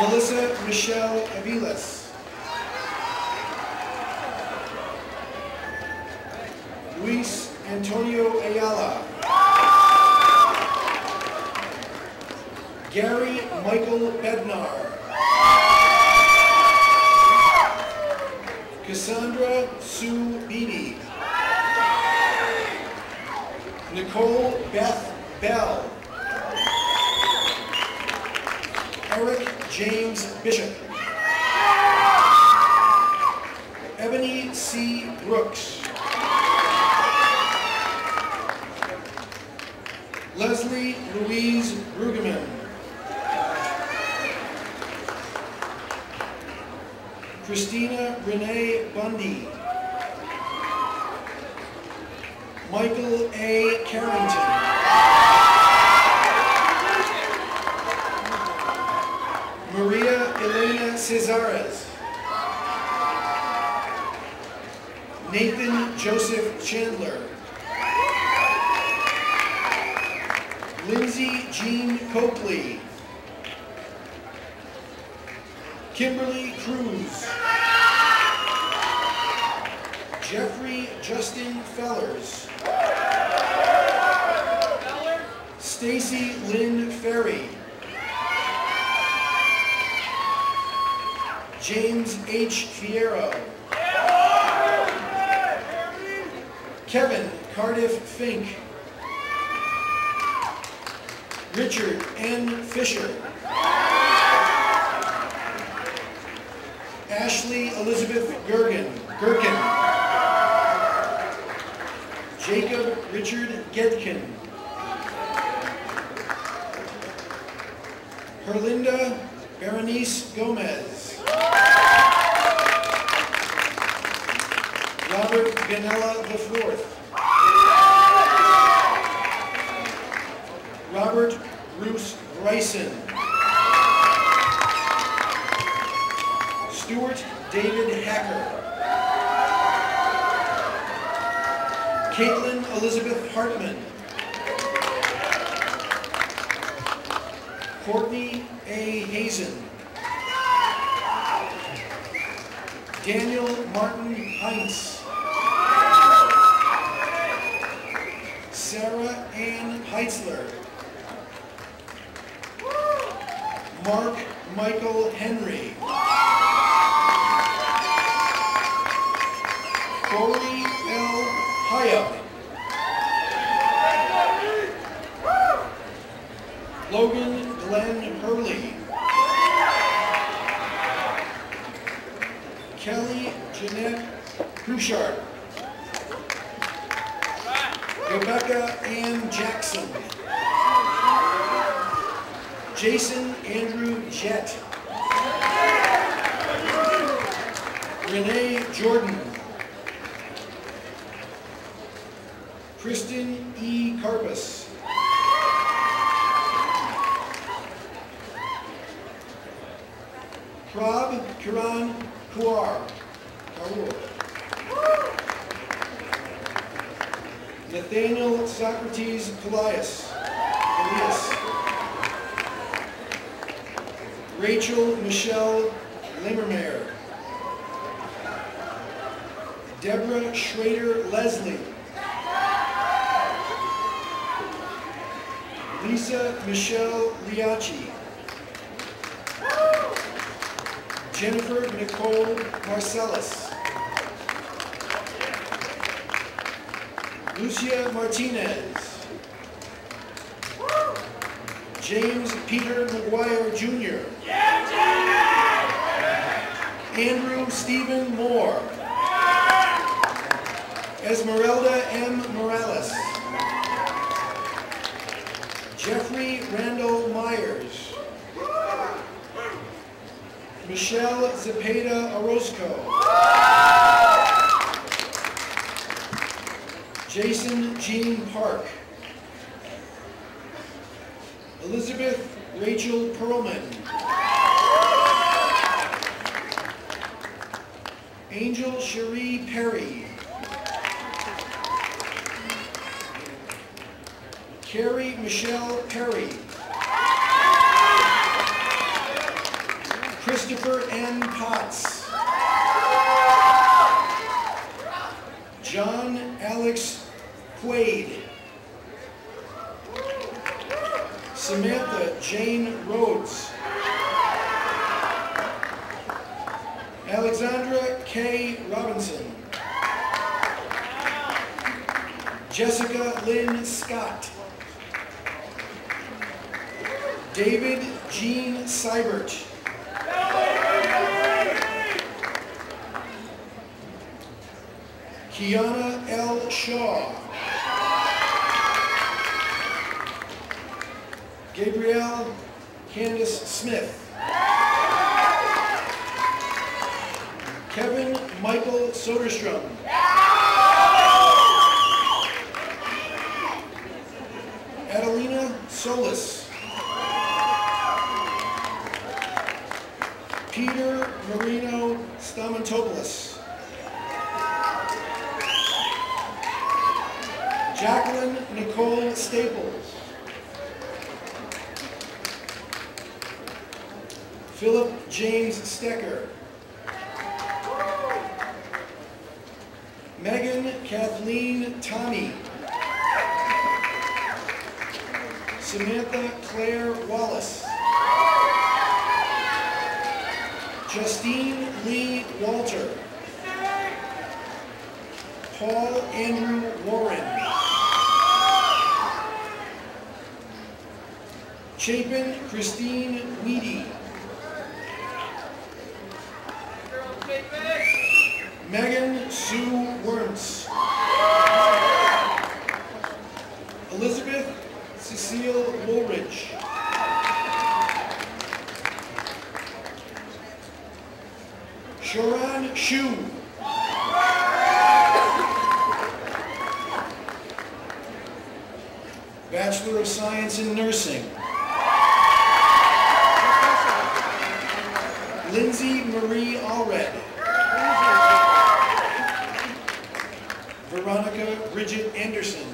Melissa Michelle Aviles. Luis Antonio Ayala. Gary Michael Bednar. Cassandra Sue Beebe. Nicole Beth Bell. Eric James Bishop. Ebony C. Brooks. Leslie Louise Brueggemann. Christina Renee Bundy. Michael A. Carrington. Maria Elena Cesares. Nathan Joseph Chandler. Lindsay Jean Coakley. Kimberly Cruz. Jeffrey Justin Fellers. Stacy Lynn Ferry. James H. Fierro. Kevin Cardiff Fink. Richard N. Fisher. Ashley Elizabeth Gherkin. Jacob Richard Gedkin. Herlinda Berenice Gomez. Robert Ganella IV. Robert Bruce Bryson. Stuart David Hacker. Caitlin Elizabeth Hartman. Courtney A. Hazen. Daniel Martin Heinz. Sarah Ann Heitzler. Mark Michael Henry. Corey L. Hyup. Logan Glenn Hurley. Kelly Jeanette Bouchard. Rebecca Ann Jackson. Jason Andrew Jett. Renee Jordan. Kristen E. Carpus. Prab Kiran Kaur. Nathaniel Socrates Elias. Rachel Michelle Limmermeyer. Deborah Schrader Leslie. Lisa Michelle Liacci. Jennifer Nicole Marcellus. Lucia Martinez. James Peter McGuire Jr. Andrew Stephen Moore. Esmeralda M. Morales. Jeffrey Randall Myers. Michelle Zepeda Orozco. Jason Jean Park. Elizabeth Rachel Perlman. Angel Cherie Perry. Carrie Michelle Perry. Christopher N. Potts. John Alex Quaid. Samantha Jane Rhodes. Alexandra K. Robinson. Jessica Lynn Scott. David Jean Seibert. Kiana L. Shaw. Gabrielle Candace Smith. Kevin Michael Soderstrom. Adelina Solis. Peter Marino Stamatopoulos. Jacqueline Nicole Staples. Philip James Stecker. Megan Kathleen Tommy. Samantha Claire Wallace. Justine Lee Walter. Paul Andrew Warren. Chapin Christine Weedy. Megan Sue Wernz. Elizabeth Cecile Woolridge. Sharon Shu. Bachelor of Science in Nursing. Lindsay Marie Allred. Veronica Bridget Anderson.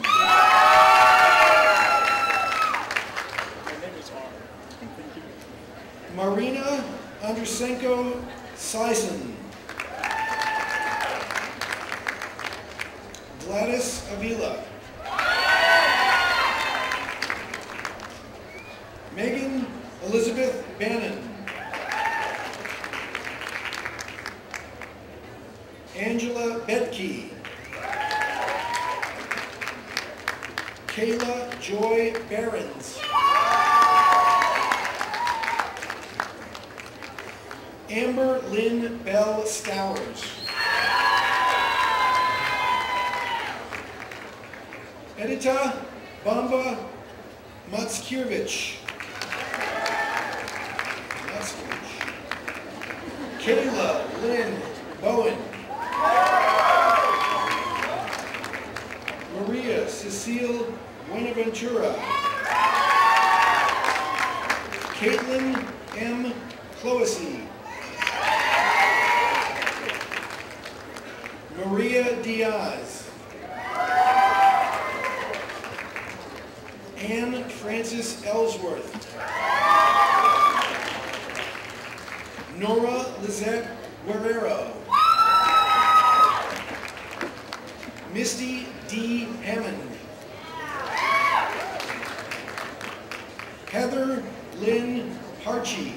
Marina Andrusenko Sison. Gladys Avila. Megan Elizabeth Bannon. Angela Bedke. Kayla Joy Behrens. Amber Lynn Bell Stowers. Edita Bamba Matskirevich. Kayla Lynn Bowen. Maria Cecile Buenaventura. Caitlin M. Cloesy. Maria Diaz. Anne Frances Ellsworth. Nora Lizette Guerrero. Misty D. Hammond. Heather Lynn Harchie.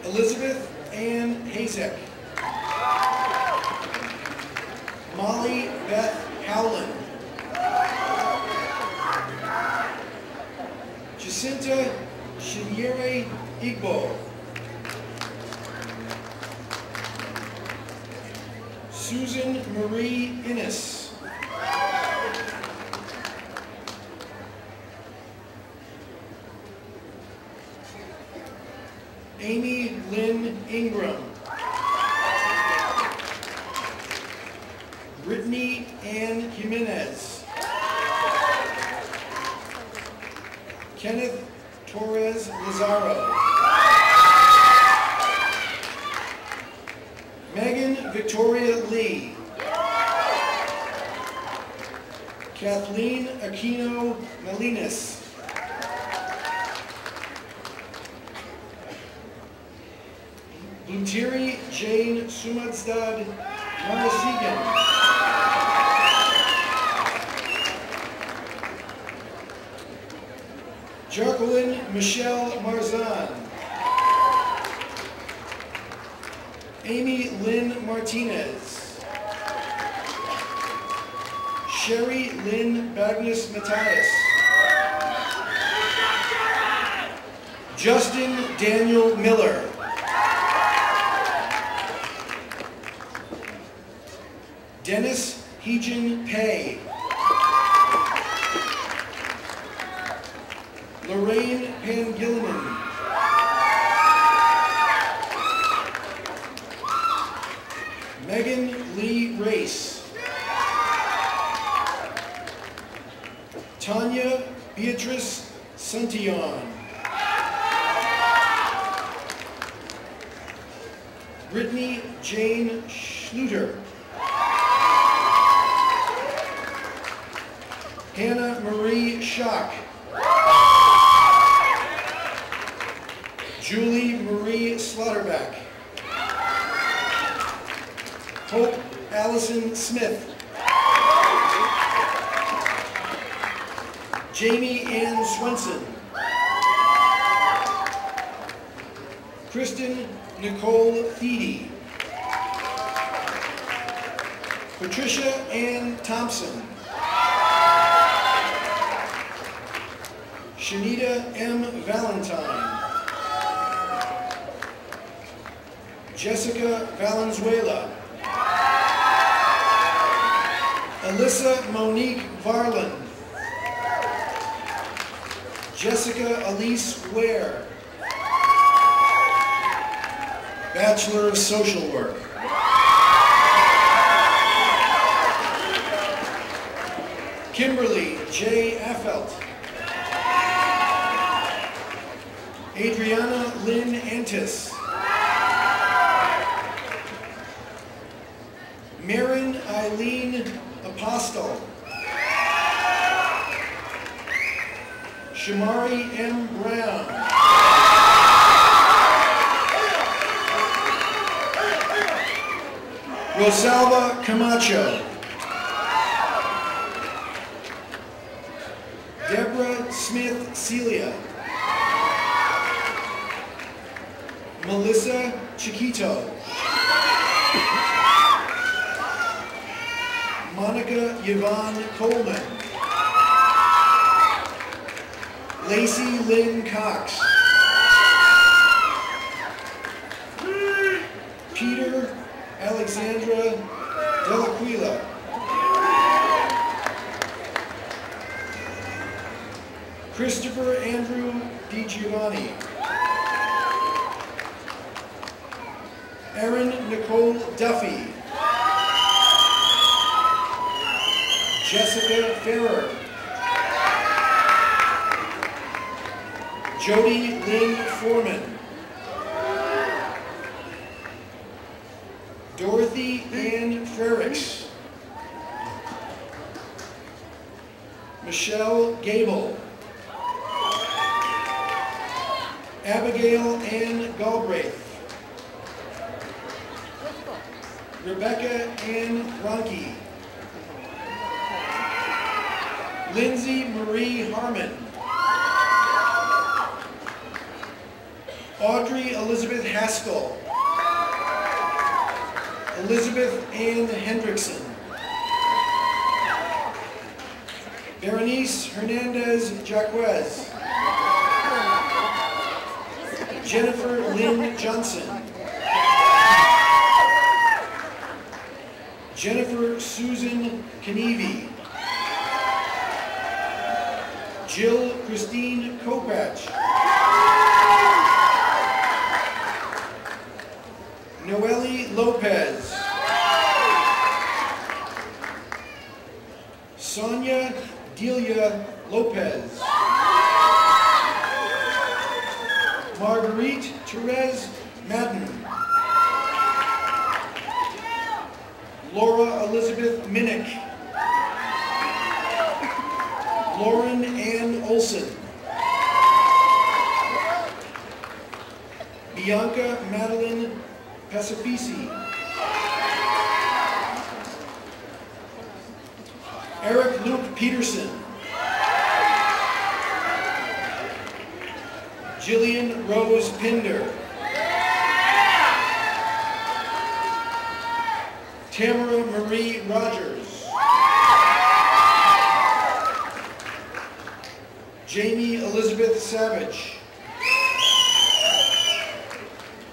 Elizabeth Ann Hazek. Molly Beth Howland. Jacinta Shinyere Igbo. Susan Marie Innes. Amy Lynn Ingram. Brittany Ann Jimenez. Kenneth Torres Lazaro. Megan Victoria Lee. Kathleen Aquino Malinas. Blutiri Jane Sumadstad Marasigan. Jacqueline Michelle Marzan. Amy Lynn Martinez. Sherry Lynn Bagnes Matthias. Justin Daniel Miller. Dennis Heejin Pei. Lorraine Pangilinan. Megan Lee Race. Tanya Beatrice Santillon. Brittany Jane Schluter. Hannah Marie Schock. Julie Marie Slaughterback. Hope Allison Smith. Jamie Ann Swenson. Kristen Nicole Feedy. Patricia Ann Thompson. Shanita M. Valentine. Jessica Valenzuela. Alyssa Monique Varland. Jessica Elise Ware. Bachelor of Social Work. Kimberly J. Affelt. Adriana Lynn Antis. Marin Eileen Apostle. Shamari M. Brown. Rosalba Camacho. Deborah Smith Celia. Melissa Chiquito. Monica Yvonne Coleman. Lacey Lynn Cox. Peter Alexandra Delaquila. Christopher Andrew DiGiovanni. Erin Nicole Duffy. Jessica Ferrer. Jody Lynn Foreman. Dorothy Ann Frericks. Michelle Gable. Abigail Ann Galbraith. Rebecca Ann Ronke. Lindsay Marie Harmon. Audrey Elizabeth Haskell. Elizabeth Ann Hendrickson. Berenice Hernandez Jaquez. Jennifer Lynn Johnson. Jennifer Susan Knievi. Jill Christine Kopach. Noelle Lopez. Sonia Delia Lopez. Marguerite Therese Madden. Laura Elizabeth Minnick. Lauren Ann Olson. Bianca Madeline Pacifici. Eric Luke Peterson. Jillian Rose Pinder. Tamara Marie Rogers. Jamie Elizabeth Savage.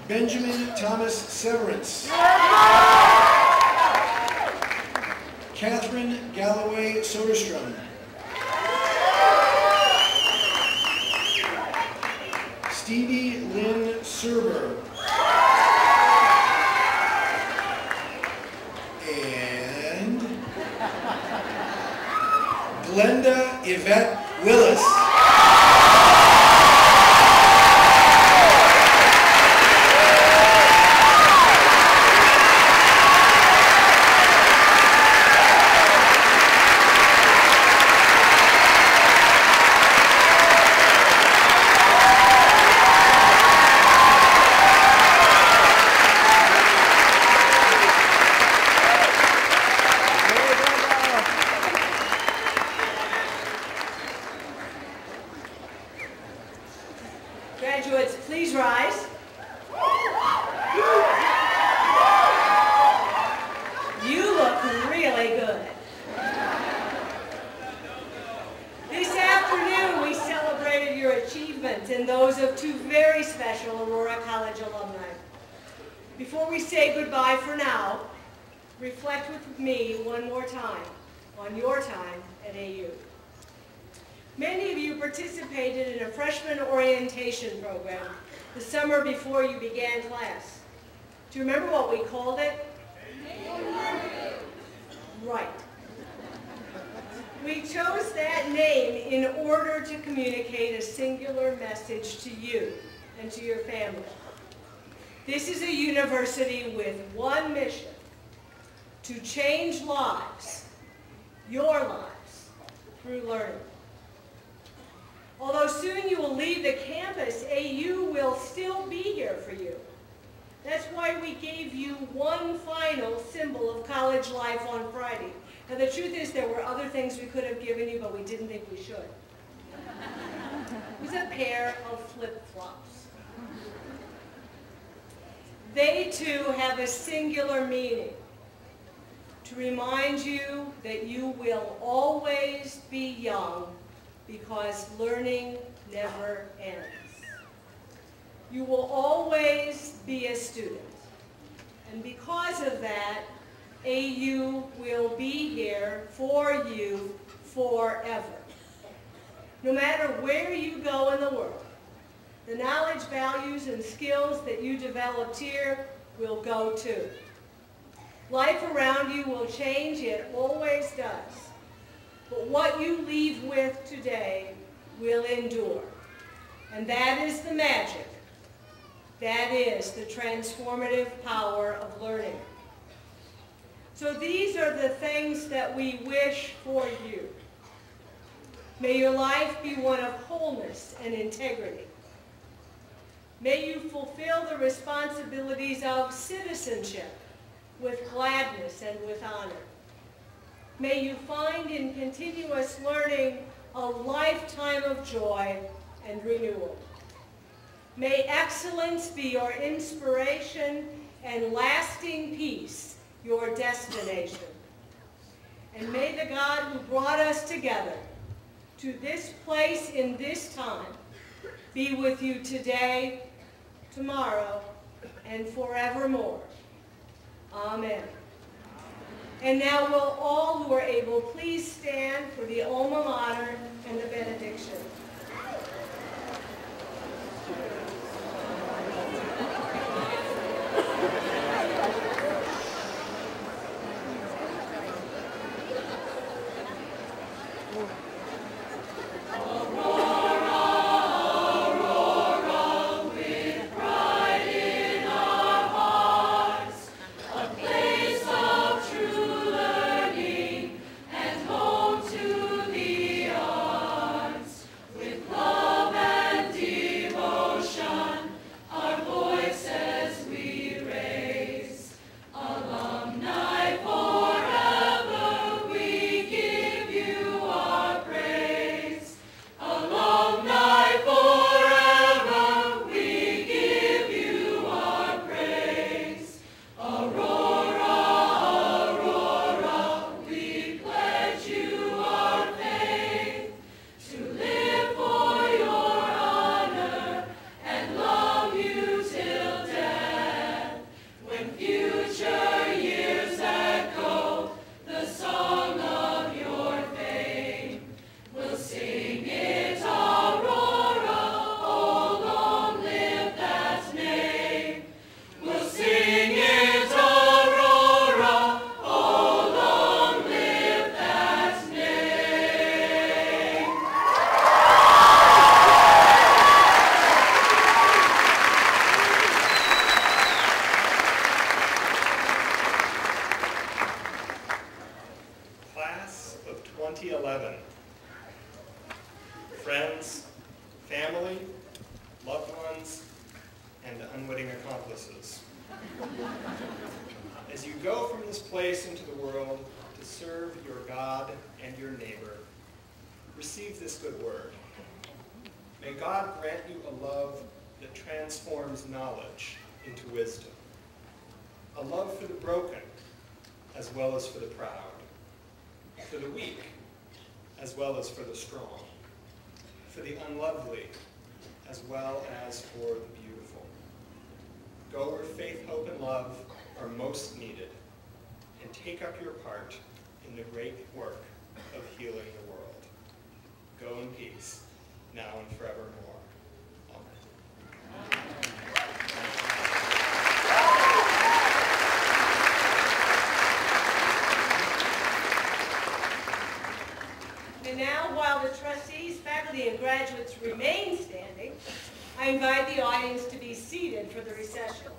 Benjamin Thomas Severance. Catherine Galloway Soderstrom. Stevie Lynn Serber. And Glenda Yvette Willis. alumni. Before we say goodbye for now, reflect with me one more time on your time at AU. Many of you participated in a freshman orientation program the summer before you began class. Do you remember what we called it? Right. We chose that name in order to communicate a singular message to you and to your family. This is a university with one mission: to change lives, your lives, through learning. Although soon you will leave the campus, AU will still be here for you. That's why we gave you one final symbol of college life on Friday. Now the truth is there were other things we could have given you, but we didn't think we should. It was a pair of flip-flops. They too have a singular meaning: to remind you that you will always be young, because learning never ends. You will always be a student. And because of that, AU will be here for you forever. No matter where you go in the world, the knowledge, values, and skills that you developed here will go too. Life around you will change, it always does. But what you leave with today will endure. And that is the magic. That is the transformative power of learning. So these are the things that we wish for you. May your life be one of wholeness and integrity. May you fulfill the responsibilities of citizenship with gladness and with honor. May you find in continuous learning a lifetime of joy and renewal. May excellence be your inspiration and lasting peace your destination. And may the God who brought us together to this place in this time be with you today, tomorrow, and forevermore. Amen. And now will all who are able please stand for the alma mater and the benediction. Friends, family, loved ones, and unwitting accomplices. As you go from this place into the world to serve your God and your neighbor, receive this good word. May God grant you a love that transforms knowledge into wisdom, a love for the broken as well as for the proud, for the weak as well as for the strong, for the unlovely as well as for the beautiful. faith, hope, and love are most needed, and take up your part in the great work of healing the world. Go in peace, now and forevermore. Amen. And now, while the trustees, faculty, and graduates remain standing, I invite the audience to be seated for the recessional.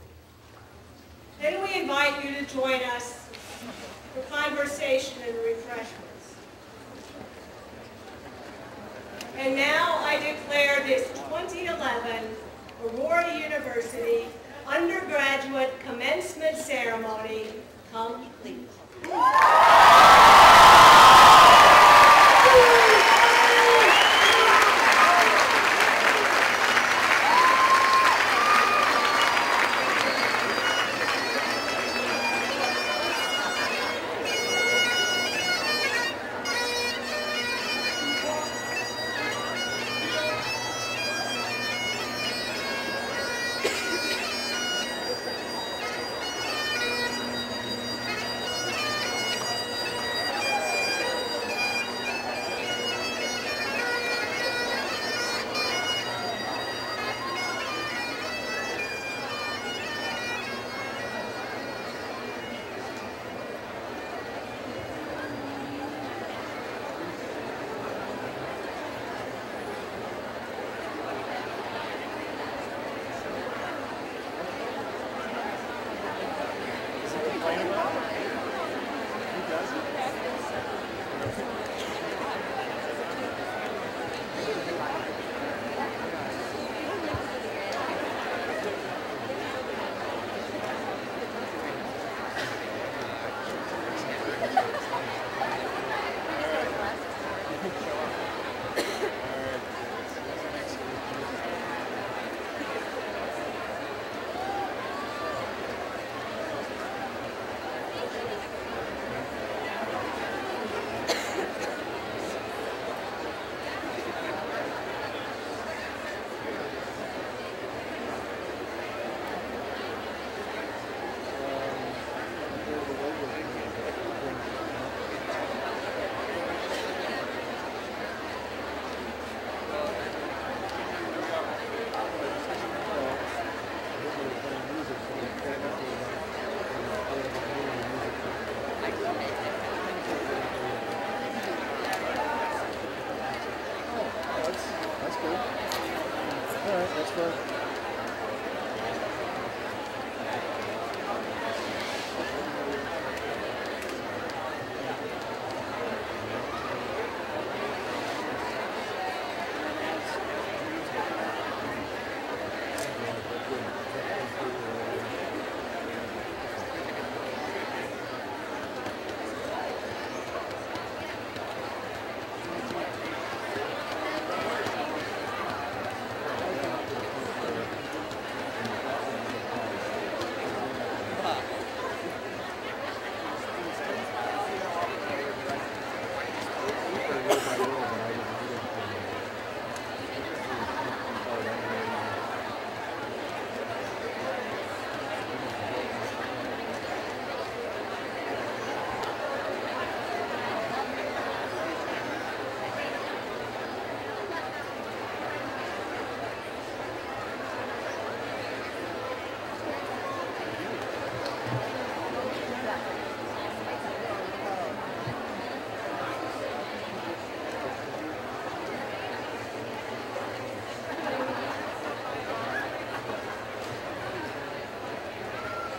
Then we invite you to join us for conversation and refreshments. And now I declare this 2011 Aurora University Undergraduate Commencement Ceremony complete.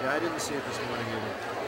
Yeah, I didn't see it this morning either.